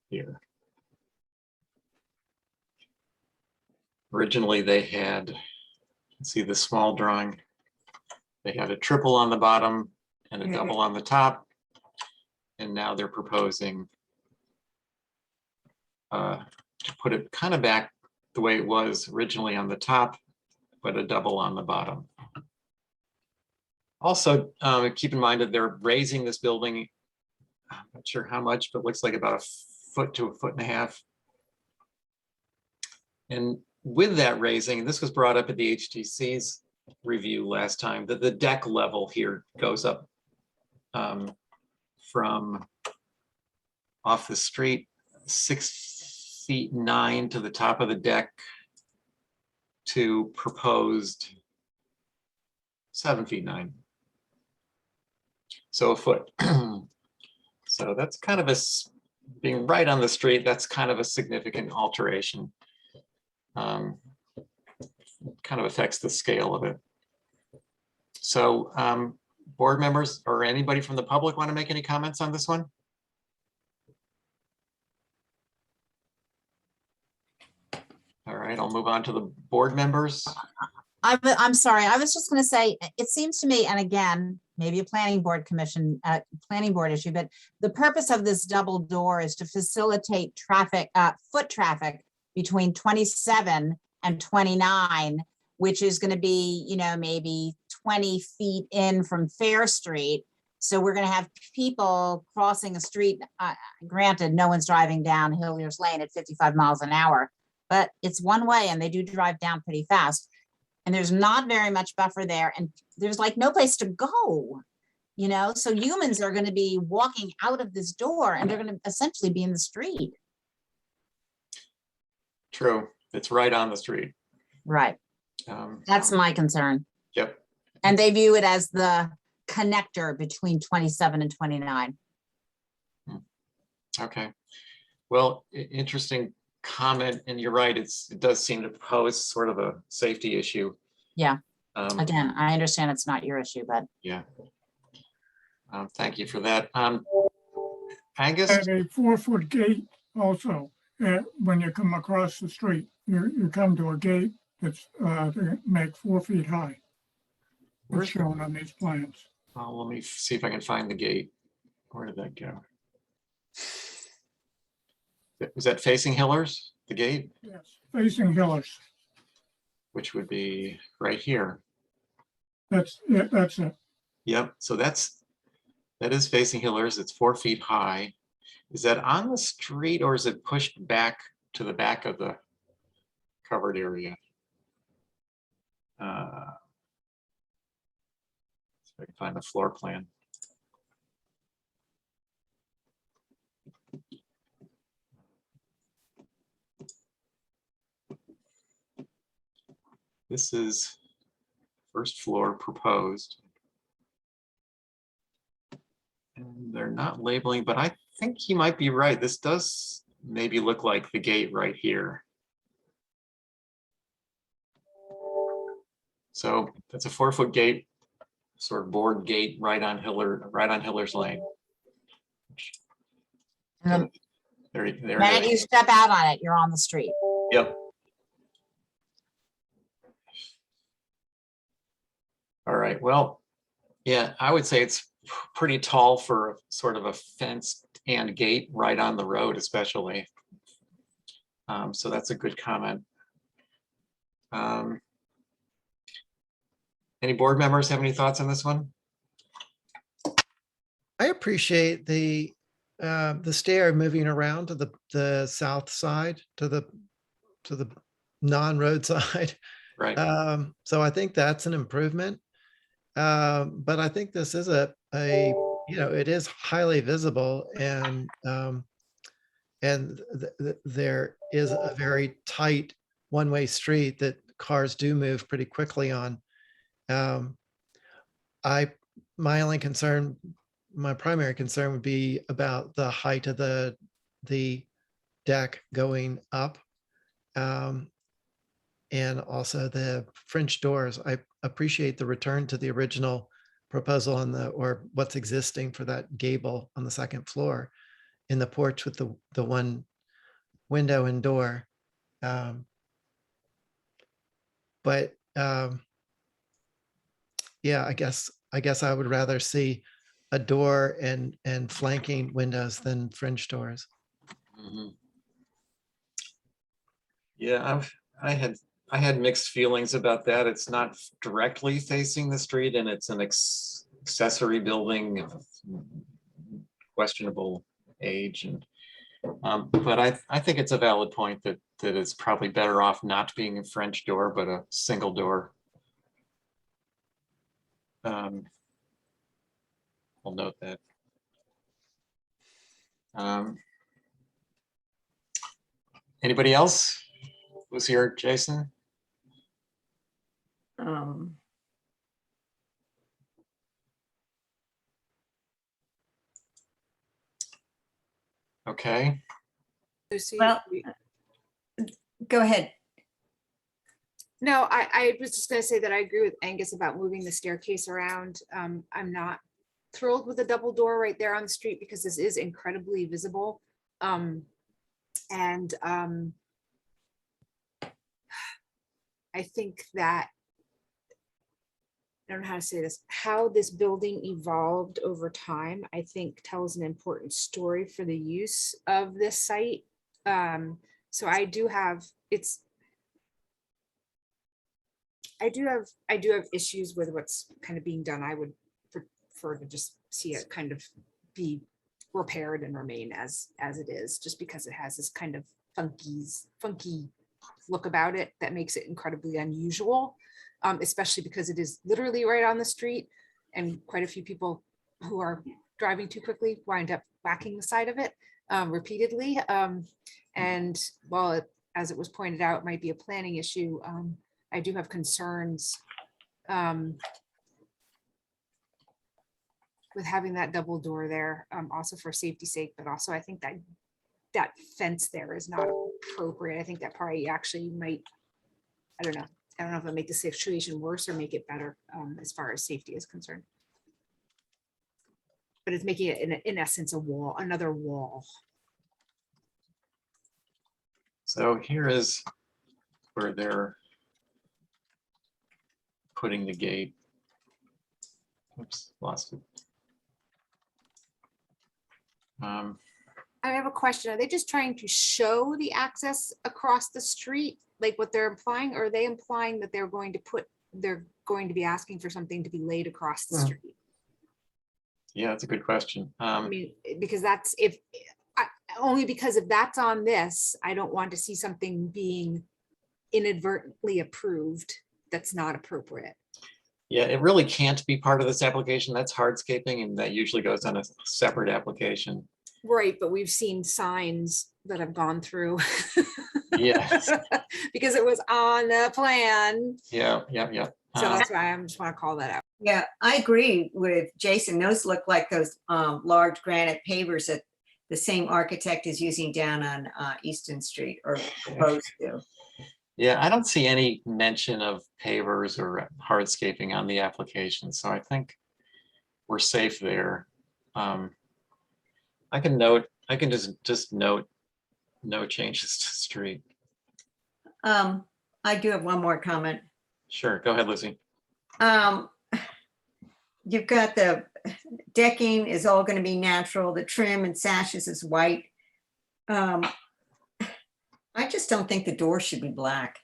Speaker 1: here. Originally, they had, see the small drawing, they had a triple on the bottom and a
Speaker 4: Mhm.
Speaker 1: double on the top. And now they're proposing to put it kind of back the way it was originally on the top, but a double on the bottom. Also, keep in mind that they're raising this building, I'm not sure how much, but looks like about a foot to a foot and a half. And with that raising, and this was brought up at the HTC's review last time, that the deck level here goes up from off the street 6 feet 9 to the top of the deck to proposed 7 feet 9. So a foot. So that's kind of being right on the street, that's kind of a significant alteration. Kind of affects the scale of it. So board members or anybody from the public want to make any comments on this one? All right, I'll move on to the board members.
Speaker 7: I'm sorry, I was just gonna say, it seems to me, and again, maybe a planning board issue, but the purpose of this double door is to facilitate traffic, foot traffic between 27 and 29, which is gonna be, maybe 20 feet in from Fair Street. So we're gonna have people crossing a street, granted, no one's driving down Hillier's Lane at 55 miles an hour, but it's one way and they do drive down pretty fast. And there's not very much buffer there and there's like no place to go, so humans are going to be walking out of this door and they're going to essentially be in the street.
Speaker 1: True, it's right on the street.
Speaker 7: Right. That's my concern.
Speaker 1: Yep.
Speaker 7: And they view it as the connector between 27 and 29.
Speaker 1: Okay. Well, interesting comment, and you're right, it does seem to pose sort of a safety issue.
Speaker 7: Yeah.
Speaker 1: Again,
Speaker 7: I understand it's not your issue, but
Speaker 1: yeah. Thank you for that. Angus?
Speaker 2: And a 4-foot gate also, when you come across the street, you come to a gate that's to make 4 feet high. It's shown on these plans.
Speaker 1: Let me see if I can find the gate. Where did that go? Is that facing Hillers, the gate?
Speaker 2: Yes, facing Hillers.
Speaker 1: Which would be right here.
Speaker 2: That's it. That's it.
Speaker 1: Yep, so that is facing Hillers. It's 4 feet high. Is that on the street or is it pushed back to the back of the covered area? See if I can find the floor plan. This is first floor proposed. And they're not labeling, but I think he might be right. This does maybe look like the gate right here. So that's a 4-foot gate, sort of board gate right on Hiller's Lane.
Speaker 7: And
Speaker 1: There
Speaker 7: the
Speaker 1: it
Speaker 7: minute
Speaker 1: is.
Speaker 7: you step out on it, you're on the street.
Speaker 1: Yep. All right, well, yeah, I would say it's pretty tall for sort of a fence and gate right on the road, especially. So that's a good comment. Any board members have any thoughts on this one?
Speaker 5: I appreciate the stair moving around to the south side, to the non-road side.
Speaker 1: Right.
Speaker 5: So I think that's an improvement. But I think this is it is highly visible, and there is a very tight one-way street that cars do move pretty quickly on. My primary concern would be about the height of the deck going up. And also the French doors. I appreciate the return to the original proposal or what's existing for that gable on the second floor in the porch with the one window and door. Yeah, I guess I would rather see a door and flanking windows than French doors.
Speaker 1: Mhm. Yeah, I had mixed feelings about that. It's not directly facing the street, and it's an accessory building of questionable age, and but I think it's a valid point that it's probably better off not being a French door, but a single door. We'll note that. Anybody else? Who's here, Jason? Okay.
Speaker 8: Lucy,
Speaker 4: Well, go ahead.
Speaker 8: no, I was just gonna say that I agree with Angus about moving the staircase around. I'm not thrilled with the double door right there on the street because this is incredibly visible. I think that, I don't know how to say this, how this building evolved over time, I think tells an important story for the use of this site. So I do have issues with what's kind of being done. I would prefer to just see it kind of be repaired and remain as it is, just because it has this kind of funky look about it that makes it incredibly unusual, especially because it is literally right on the street, and quite a few people who are driving too quickly wind up whacking the side of it repeatedly. And while as it was pointed out, it might be a planning issue, I do have concerns with having that double door there, also for safety's sake, but also I think that fence there is not appropriate. I think that probably actually might, I don't know if it'll make the situation worse or make it better as far as safety is concerned. But it's making it in essence a wall, another wall.
Speaker 1: So here is where they're putting the gate. Oops, lost it.
Speaker 8: I have a question. Are they just trying to show the access across the street, like what they're implying? Or are they implying that they're going to be asking for something to be laid across the street?
Speaker 1: Yeah, that's a good question.
Speaker 8: I mean, because only because if that's on this, I don't want to see something being inadvertently approved that's not appropriate.
Speaker 1: Yeah, it really can't be part of this application. That's hardscaping, and that usually goes on a separate application.
Speaker 8: Right, but we've seen signs that have gone through.
Speaker 1: Yes.
Speaker 8: Because it was on the plan.
Speaker 1: Yeah.
Speaker 8: So
Speaker 1: Um,
Speaker 8: that's why I just want to call that out.
Speaker 4: Yeah, I agree with Jason. Those look like those large granite pavers that the same architect is using down on Easton Street or proposed to.
Speaker 1: Yeah, I don't see any mention of pavers or hardscaping on the application, so I think we're safe there. I can just note no changes to street.
Speaker 4: I do have one more comment.
Speaker 1: Sure, go ahead, Lucy.
Speaker 4: You've got the decking is all going to be natural. The trim and sashes is white. I just don't think the door should be black.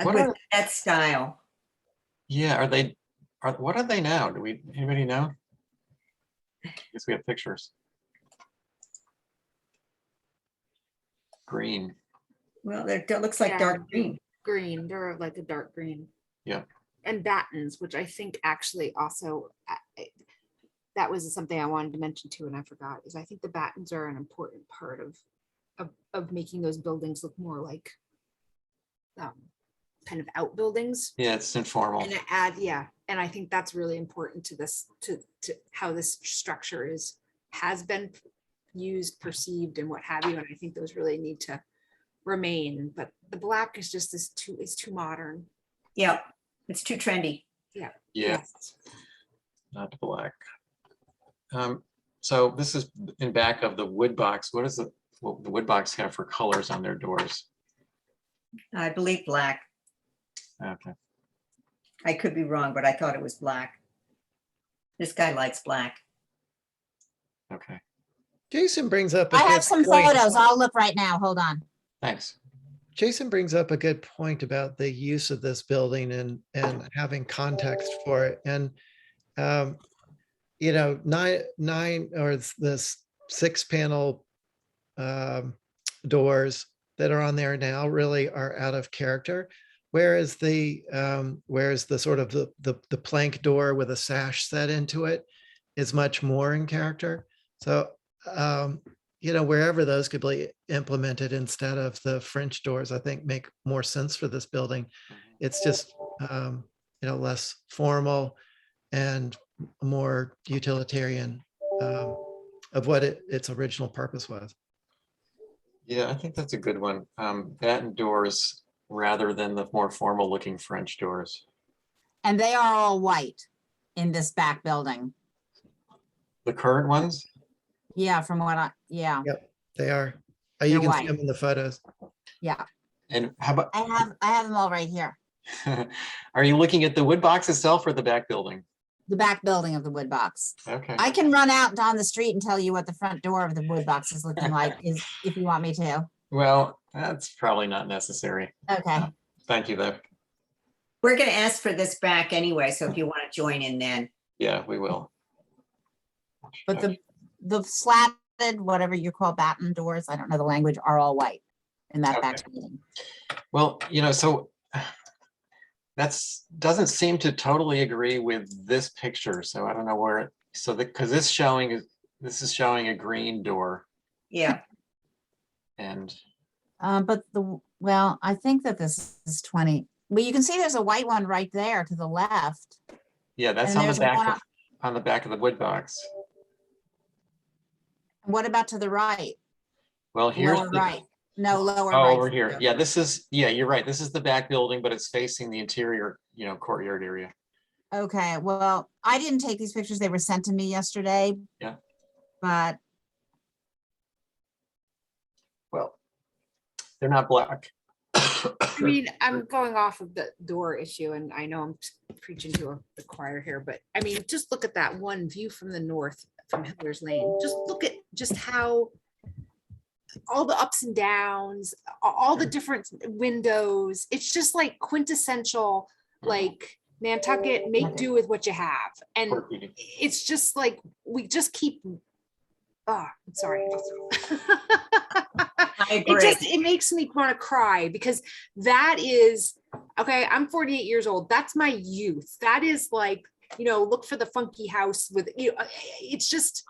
Speaker 1: What
Speaker 4: With
Speaker 1: are-
Speaker 4: that style.
Speaker 1: Yeah, what are they now? Anybody know? I guess we have pictures. Green.
Speaker 4: Well, it looks like
Speaker 8: Yeah.
Speaker 4: dark green.
Speaker 8: Green, they're like a dark green.
Speaker 1: Yeah.
Speaker 8: And battens, which I think actually also, that was something I wanted to mention too, and I forgot, is I think the battens are an important part of making those buildings look more like kind of outbuildings.
Speaker 1: Yeah, it's informal.
Speaker 8: And and I think that's really important to this, to how this structure has been used, perceived, and what have you. And I think those really need to remain. But the black is just is too modern.
Speaker 4: Yeah, it's too trendy.
Speaker 1: Yeah,
Speaker 8: Yes.
Speaker 1: not black. So this is in back of the wood box. What the wood box have for colors on their doors?
Speaker 4: I believe black.
Speaker 1: Okay.
Speaker 4: I could be wrong, but I thought it was black. This guy likes black.
Speaker 1: Okay.
Speaker 5: Jason brings up. a
Speaker 7: I have
Speaker 5: good
Speaker 7: some
Speaker 5: point.
Speaker 7: photos. I'll look right now. Hold on.
Speaker 1: Thanks.
Speaker 5: Jason brings up a good point about the use of this building and having context for it. And, you know, nine or this 6-panel doors that are on there now really are out of character. Whereas the sort of the plank door with a sash set into it is much more in character. So, you know, wherever those could be implemented instead of the French doors, I think make more sense for this building. It's just, you know, less formal and more utilitarian of what its original purpose was.
Speaker 1: Yeah, I think that's a good one. Batten doors rather than the more formal looking French doors.
Speaker 7: And they are all white in this back building.
Speaker 1: The current ones?
Speaker 7: Yeah, from what yeah,
Speaker 5: They are. You
Speaker 7: They're
Speaker 5: can see
Speaker 7: white.
Speaker 5: them in the photos.
Speaker 7: yeah.
Speaker 1: And how about,
Speaker 7: I have them all right here.
Speaker 1: are you looking at the wood box itself or the back building?
Speaker 7: The back building of the wood box.
Speaker 1: Okay.
Speaker 7: I can run out down the street and tell you what the front door of the wood box is looking like, if you want me to.
Speaker 1: Well, that's probably not necessary.
Speaker 7: Okay.
Speaker 1: Thank you, though.
Speaker 4: We're going to ask for this back anyway, so if you want to join in then.
Speaker 1: Yeah, we will.
Speaker 7: But the slatted, whatever you call batten doors, I don't know the language, are all white in that back
Speaker 1: Okay.
Speaker 7: building.
Speaker 1: Well, you know, so doesn't seem to totally agree with this picture. So I don't know where, because this is showing a green door
Speaker 4: Yeah,
Speaker 1: and
Speaker 7: But well, I think that this is 20. Well, you can see there's a white one right there to the left.
Speaker 1: yeah, that's
Speaker 7: And
Speaker 1: on the
Speaker 7: there's one
Speaker 1: back, on the back of the wood box.
Speaker 7: What about to the right?
Speaker 1: Well, here's
Speaker 7: Lower
Speaker 1: the,
Speaker 7: right. No, lower
Speaker 1: oh,
Speaker 7: right.
Speaker 1: over here. Yeah, yeah, you're right. This is the back building, but it's facing the interior, you know, courtyard area.
Speaker 7: Okay, well, I didn't take these pictures. They were sent to me yesterday.
Speaker 1: Yeah.
Speaker 7: But
Speaker 1: Well, they're not black.
Speaker 8: I mean, I'm going off of the door issue, and I know I'm preaching to the choir here, but I mean, just look at that one view from the north from Hiller's Lane. Just look at just how all the ups and downs, all the different windows. It's just like quintessential, like Nantucket, make do with what you have. And
Speaker 1: Quirky.
Speaker 8: it's just like, we just keep, I'm sorry.
Speaker 4: I
Speaker 8: It
Speaker 4: agree.
Speaker 8: it makes me want to cry, because that is, okay, I'm 48 years old. That's my youth. That is like, you know, look for the funky house with, you know, it's just,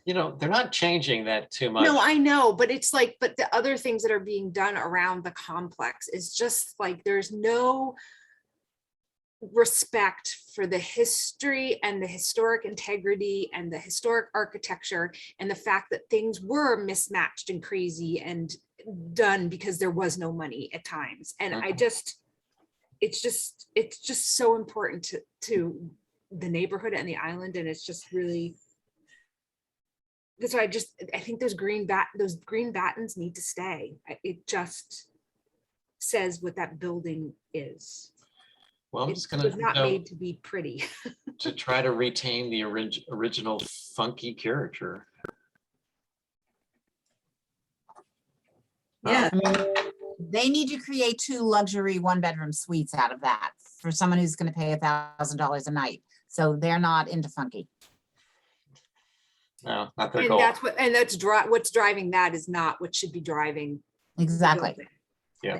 Speaker 1: You know, they're not changing that too much.
Speaker 8: No, I know, but it's like, but the other things that are being done around the complex is just like, there's no respect for the history and the historic integrity and the historic architecture and the fact that things were mismatched and crazy and done because there was no money at times. And I just, it's just so important to the neighborhood and the island. And it's just really, that's why I think those green battens need to stay. It just says what that building is.
Speaker 1: Well, I'm
Speaker 8: It
Speaker 1: just gonna
Speaker 8: was not
Speaker 1: note
Speaker 8: made to be pretty.
Speaker 1: to try to retain the original funky character.
Speaker 4: Yeah,
Speaker 7: I mean, they need to create 2 luxury 1-bedroom suites out of that for someone who's gonna pay $1,000 a night. So they're not into funky.
Speaker 1: No, not their
Speaker 8: And
Speaker 1: goal.
Speaker 8: that's what's driving that is not what should be driving. the
Speaker 7: Exactly.
Speaker 8: building.
Speaker 1: Yeah.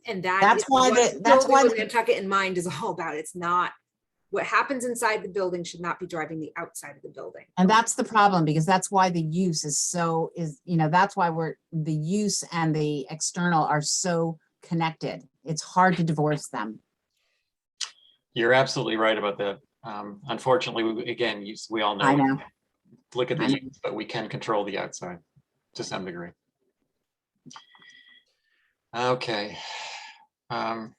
Speaker 8: And
Speaker 7: That's
Speaker 8: is
Speaker 7: why
Speaker 8: what
Speaker 7: that's why
Speaker 8: building with Nantucket in mind is all about. It's not, what happens inside the building should not be driving the outside of the building.
Speaker 7: And that's the problem, because that's why the use that's why the use and the external are so connected. It's hard to divorce them.
Speaker 1: You're absolutely right about that. Unfortunately, again, we all know.
Speaker 7: I know.
Speaker 1: Look at the
Speaker 7: I know.
Speaker 1: use, but we can control the outside to some degree. Okay. All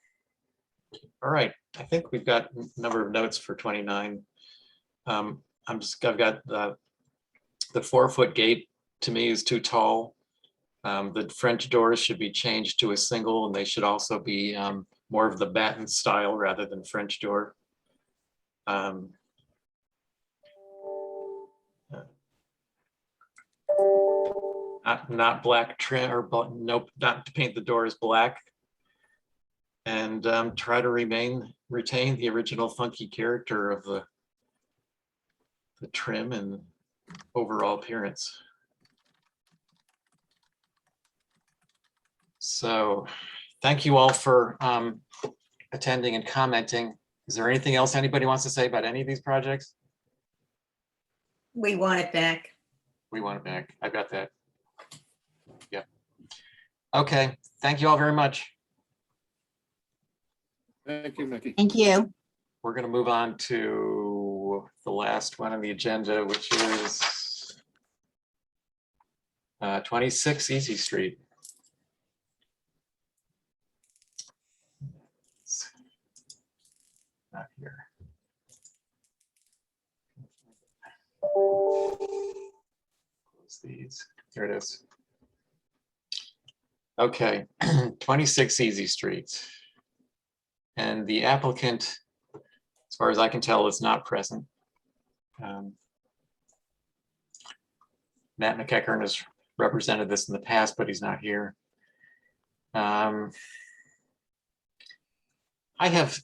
Speaker 1: right. I think we've got a number of notes for 29. I've got the 4-foot gate to me is too tall. The French doors should be changed to a single, and they should also be more of the batten style rather than French door. Not black trim, or nope, not to paint the doors black. And try to retain the original funky character of the trim and overall appearance. So thank you all for attending and commenting. Is there anything else anybody wants to say about any of these projects?
Speaker 4: we want it back.
Speaker 1: We want it back. I got that. Yeah. Okay. Thank you all very much.
Speaker 6: Thank you, Mickey.
Speaker 7: Thank you.
Speaker 1: We're going to move on to the last one on the agenda, which is 26 Easy Street. Not here. Close these. Here it is. Okay, 26 Easy Street. And the applicant, as far as I can tell, is not present. Matt McEachern has represented this in the past, but he's not here. I have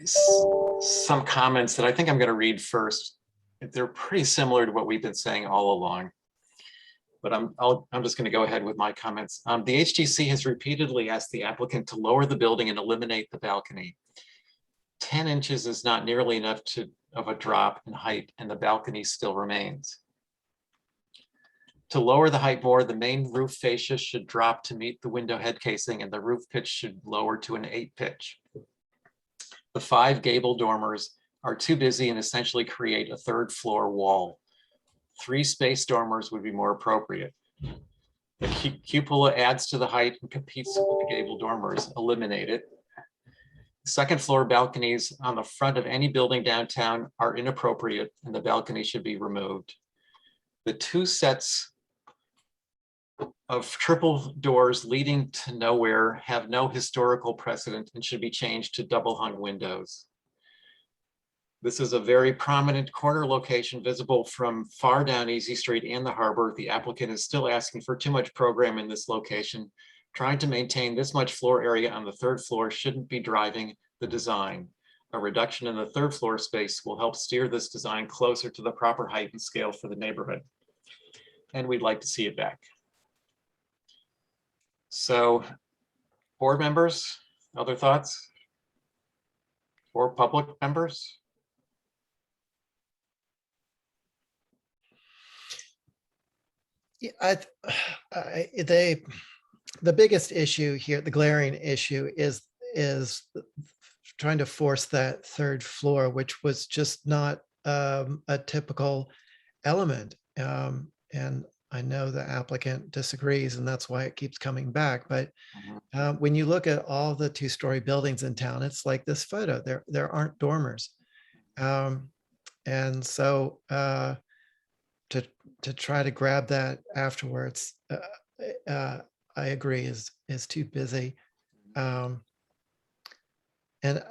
Speaker 1: some comments that I think I'm going to read first. They're pretty similar to what we've been saying all along, but I'm just going to go ahead with my comments. The HTC has repeatedly asked the applicant to lower the building and eliminate the balcony. 10 inches is not nearly enough of a drop in height, and the balcony still remains. To lower the height more, the main roof fascia should drop to meet the window head casing, and the roof pitch should lower to an 8 pitch. The 5 gable dormers are too busy and essentially create a 3rd floor wall. 3 space dormers would be more appropriate. The cupola adds to the height and competes with the gable dormers. Eliminate it. 2nd floor balconies on the front of any building downtown are inappropriate, and the balcony should be removed. The 2 sets of triple doors leading to nowhere have no historical precedent and should be changed to double hung windows. This is a very prominent corner location visible from far down Easy Street and the harbor. The applicant is still asking for too much program in this location. Trying to maintain this much floor area on the 3rd floor shouldn't be driving the design. A reduction in the 3rd floor space will help steer this design closer to the proper height and scale for the neighborhood. And we'd like to see it back. So, board members, other thoughts? Or public members?
Speaker 5: Yeah, the biggest issue here, the glaring issue is trying to force that third floor, which was just not a typical element. And I know the applicant disagrees, and that's why it keeps coming back. But when you look at all the two-story buildings in town, it's like this photo. There aren't dormers, and so to try to grab that afterwards, I agree, is too busy. And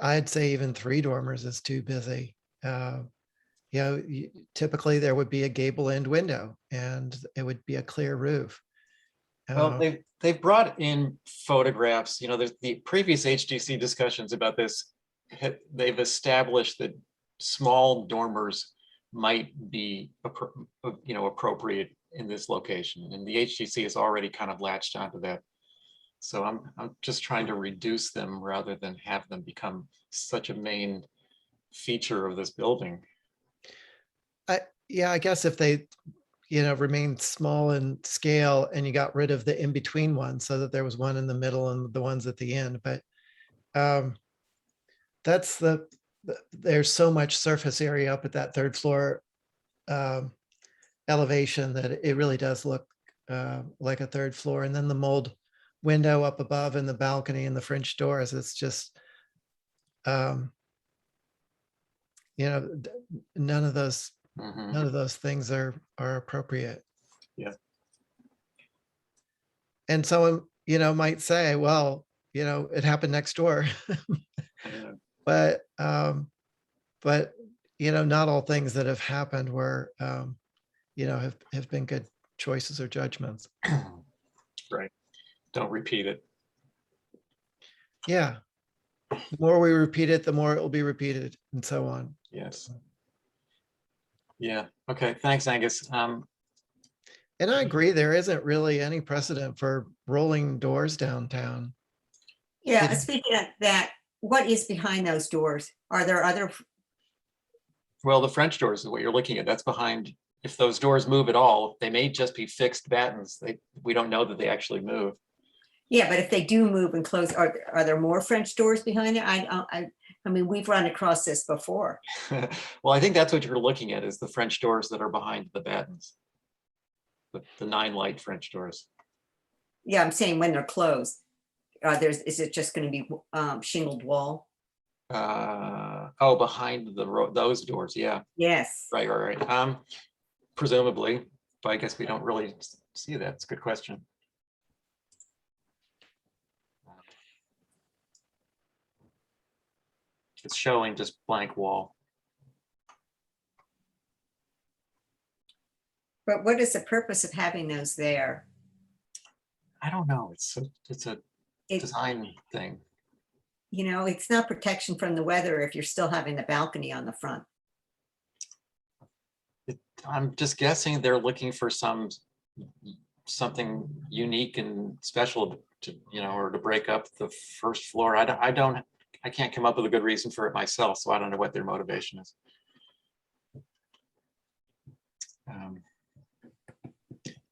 Speaker 5: I'd say even 3 dormers is too busy. Typically there would be a gable end window and it would be a clear roof.
Speaker 1: Well, they've brought in photographs, there's the previous HDC discussions about this. They've established that small dormers might be, appropriate in this location. And the HDC has already kind of latched onto that. So I'm just trying to reduce them rather than have them become such a main feature of this building.
Speaker 5: I guess if they, remained small in scale and you got rid of the in-between ones so that there was one in the middle and the ones at the end. But that's there's so much surface area up at that third floor elevation that it really does look like a third floor. And then the mold window up above and the balcony and the French doors, it's just, none of those things are appropriate.
Speaker 1: Yeah.
Speaker 5: And someone, might say, well, it happened next door. But not all things that have happened were, have been good choices or judgments.
Speaker 1: Right. Don't repeat it.
Speaker 5: Yeah. The more we repeat it, the more it will be repeated and so on.
Speaker 1: Yes. Yeah. Okay. Thanks, Angus.
Speaker 5: And I agree, there isn't really any precedent for rolling doors downtown.
Speaker 4: Yeah, speaking of that, what is behind those doors? Are there other,
Speaker 1: Well, the French doors is what you're looking at. That's behind. If those doors move at all, they may just be fixed battens. We don't know that they actually move.
Speaker 4: yeah, but if they do move and close, are there more French doors behind it? I mean, we've run across this before.
Speaker 1: Well, I think that's what you're looking at, is the French doors that are behind the battens. The 9 light French doors.
Speaker 4: Yeah, I'm saying when they're closed, is it just going to be shingled wall?
Speaker 1: Behind those doors. Yeah.
Speaker 4: Yes.
Speaker 1: Right. Presumably, but I guess we don't really see that. It's a good question. It's showing just blank wall.
Speaker 4: But what is the purpose of having those there?
Speaker 1: I don't know. It's a
Speaker 4: It-
Speaker 1: design thing.
Speaker 4: It's not protection from the weather if you're still having the balcony on the front.
Speaker 1: I'm just guessing they're looking for something unique and special to, or to break up the first floor. I can't come up with a good reason for it myself, so I don't know what their motivation is.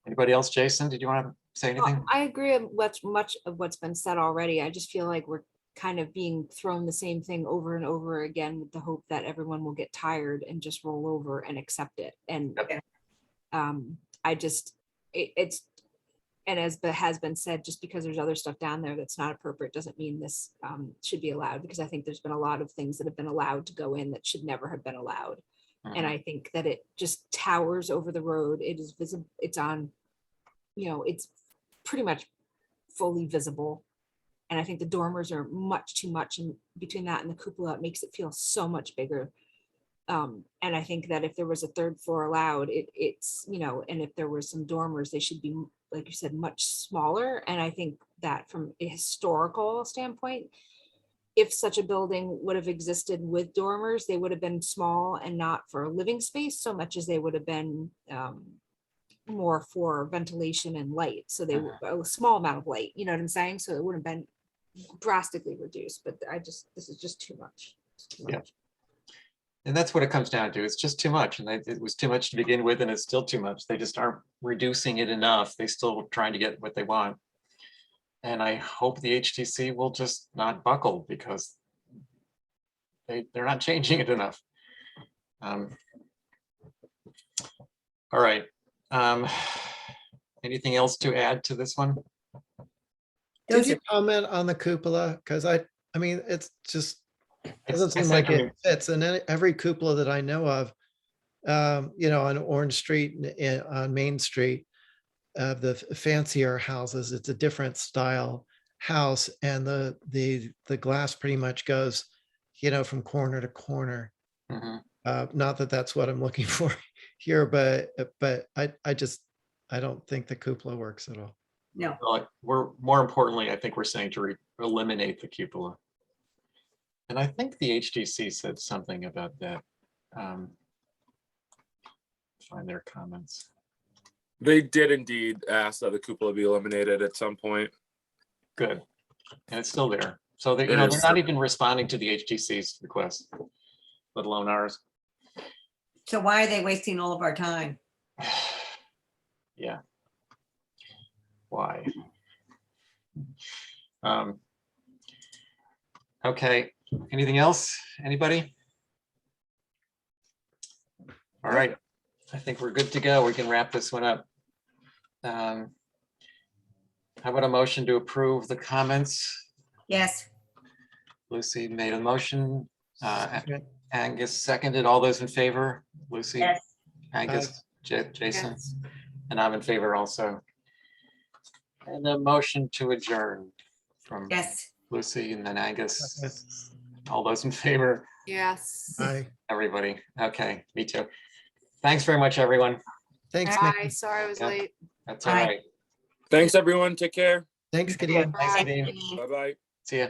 Speaker 1: Anybody else? Jason, did you want to say anything?
Speaker 8: I agree with much of what's been said already. I just feel like we're kind of being thrown the same thing over and over again with the hope that everyone will get tired and just roll over and accept it. And it's and as has been said, just because there's other stuff down there that's not appropriate doesn't mean this should be allowed, because I think there's been a lot of things that have been allowed to go in that should never have been allowed. And I think that it just towers over the road. It is visible. It's on, it's pretty much fully visible. And I think the dormers are much too much. And between that and the cupola, it makes it feel so much bigger. And I think that if there was a third floor allowed, it's, and if there were some dormers, they should be, like you said, much smaller. And I think that from a historical standpoint, if such a building would have existed with dormers, they would have been small and not for living space so much as they would have been more for ventilation and light. So they were a small amount of light, you know what I'm saying? So it would have been drastically reduced, but this is just too much.
Speaker 1: Yeah. And that's what it comes down to. It's just too much. And it was too much to begin with, and it's still too much. They just aren't reducing it enough. They still trying to get what they want. And I hope the HTC will just not buckle because they're not changing it enough. All right. Anything else to add to this one?
Speaker 5: Did
Speaker 4: Those
Speaker 5: you
Speaker 4: are-
Speaker 5: comment on the cupola? Because I mean, it's just, doesn't
Speaker 1: I
Speaker 5: seem
Speaker 1: said,
Speaker 5: like
Speaker 1: I mean,
Speaker 5: it fits. And every cupola that I know of, you know, on Orange Street, on Main Street, of the fancier houses, it's a different style house, and the glass pretty much goes, you know, from corner to corner.
Speaker 1: mhm.
Speaker 5: Not that that's what I'm looking for here, but I don't think the cupola works at all.
Speaker 4: No,
Speaker 1: Well, we're more importantly, I think we're saying to eliminate the cupola. And I think the HTC said something about that. Find their comments.
Speaker 9: They did indeed ask that the cupola be eliminated at some point.
Speaker 1: Good. And it's still there. So they,
Speaker 9: It
Speaker 1: you know,
Speaker 9: is
Speaker 1: they're
Speaker 9: still
Speaker 1: not even responding to the HTC's request, let alone ours.
Speaker 4: so why are they wasting all of our time?
Speaker 1: Yeah. Why? Okay, anything else? Anybody? All right, I think we're good to go. We can wrap this one up. How about a motion to approve the comments?
Speaker 4: Yes,
Speaker 1: Lucy made a motion.
Speaker 5: Okay.
Speaker 1: Angus seconded. All those in favor? Lucy?
Speaker 4: yes,
Speaker 1: Angus, Jason?
Speaker 8: Yes.
Speaker 1: And I'm in favor also. And a motion to adjourn from
Speaker 4: yes.
Speaker 1: Lucy and then Angus.
Speaker 5: Yes.
Speaker 1: All those in favor?
Speaker 8: Yes.
Speaker 5: Bye.
Speaker 1: Everybody. Okay, me too. Thanks very much, everyone.
Speaker 5: Thanks,
Speaker 8: Bye.
Speaker 5: Mickey.
Speaker 8: Sorry I was
Speaker 1: Yeah.
Speaker 8: late.
Speaker 1: That's all
Speaker 4: Bye.
Speaker 1: right.
Speaker 9: Thanks, everyone. Take care.
Speaker 5: Thanks, Gideon.
Speaker 1: Thanks,
Speaker 8: Bye.
Speaker 1: Nadine.
Speaker 9: Bye-bye.
Speaker 1: See ya.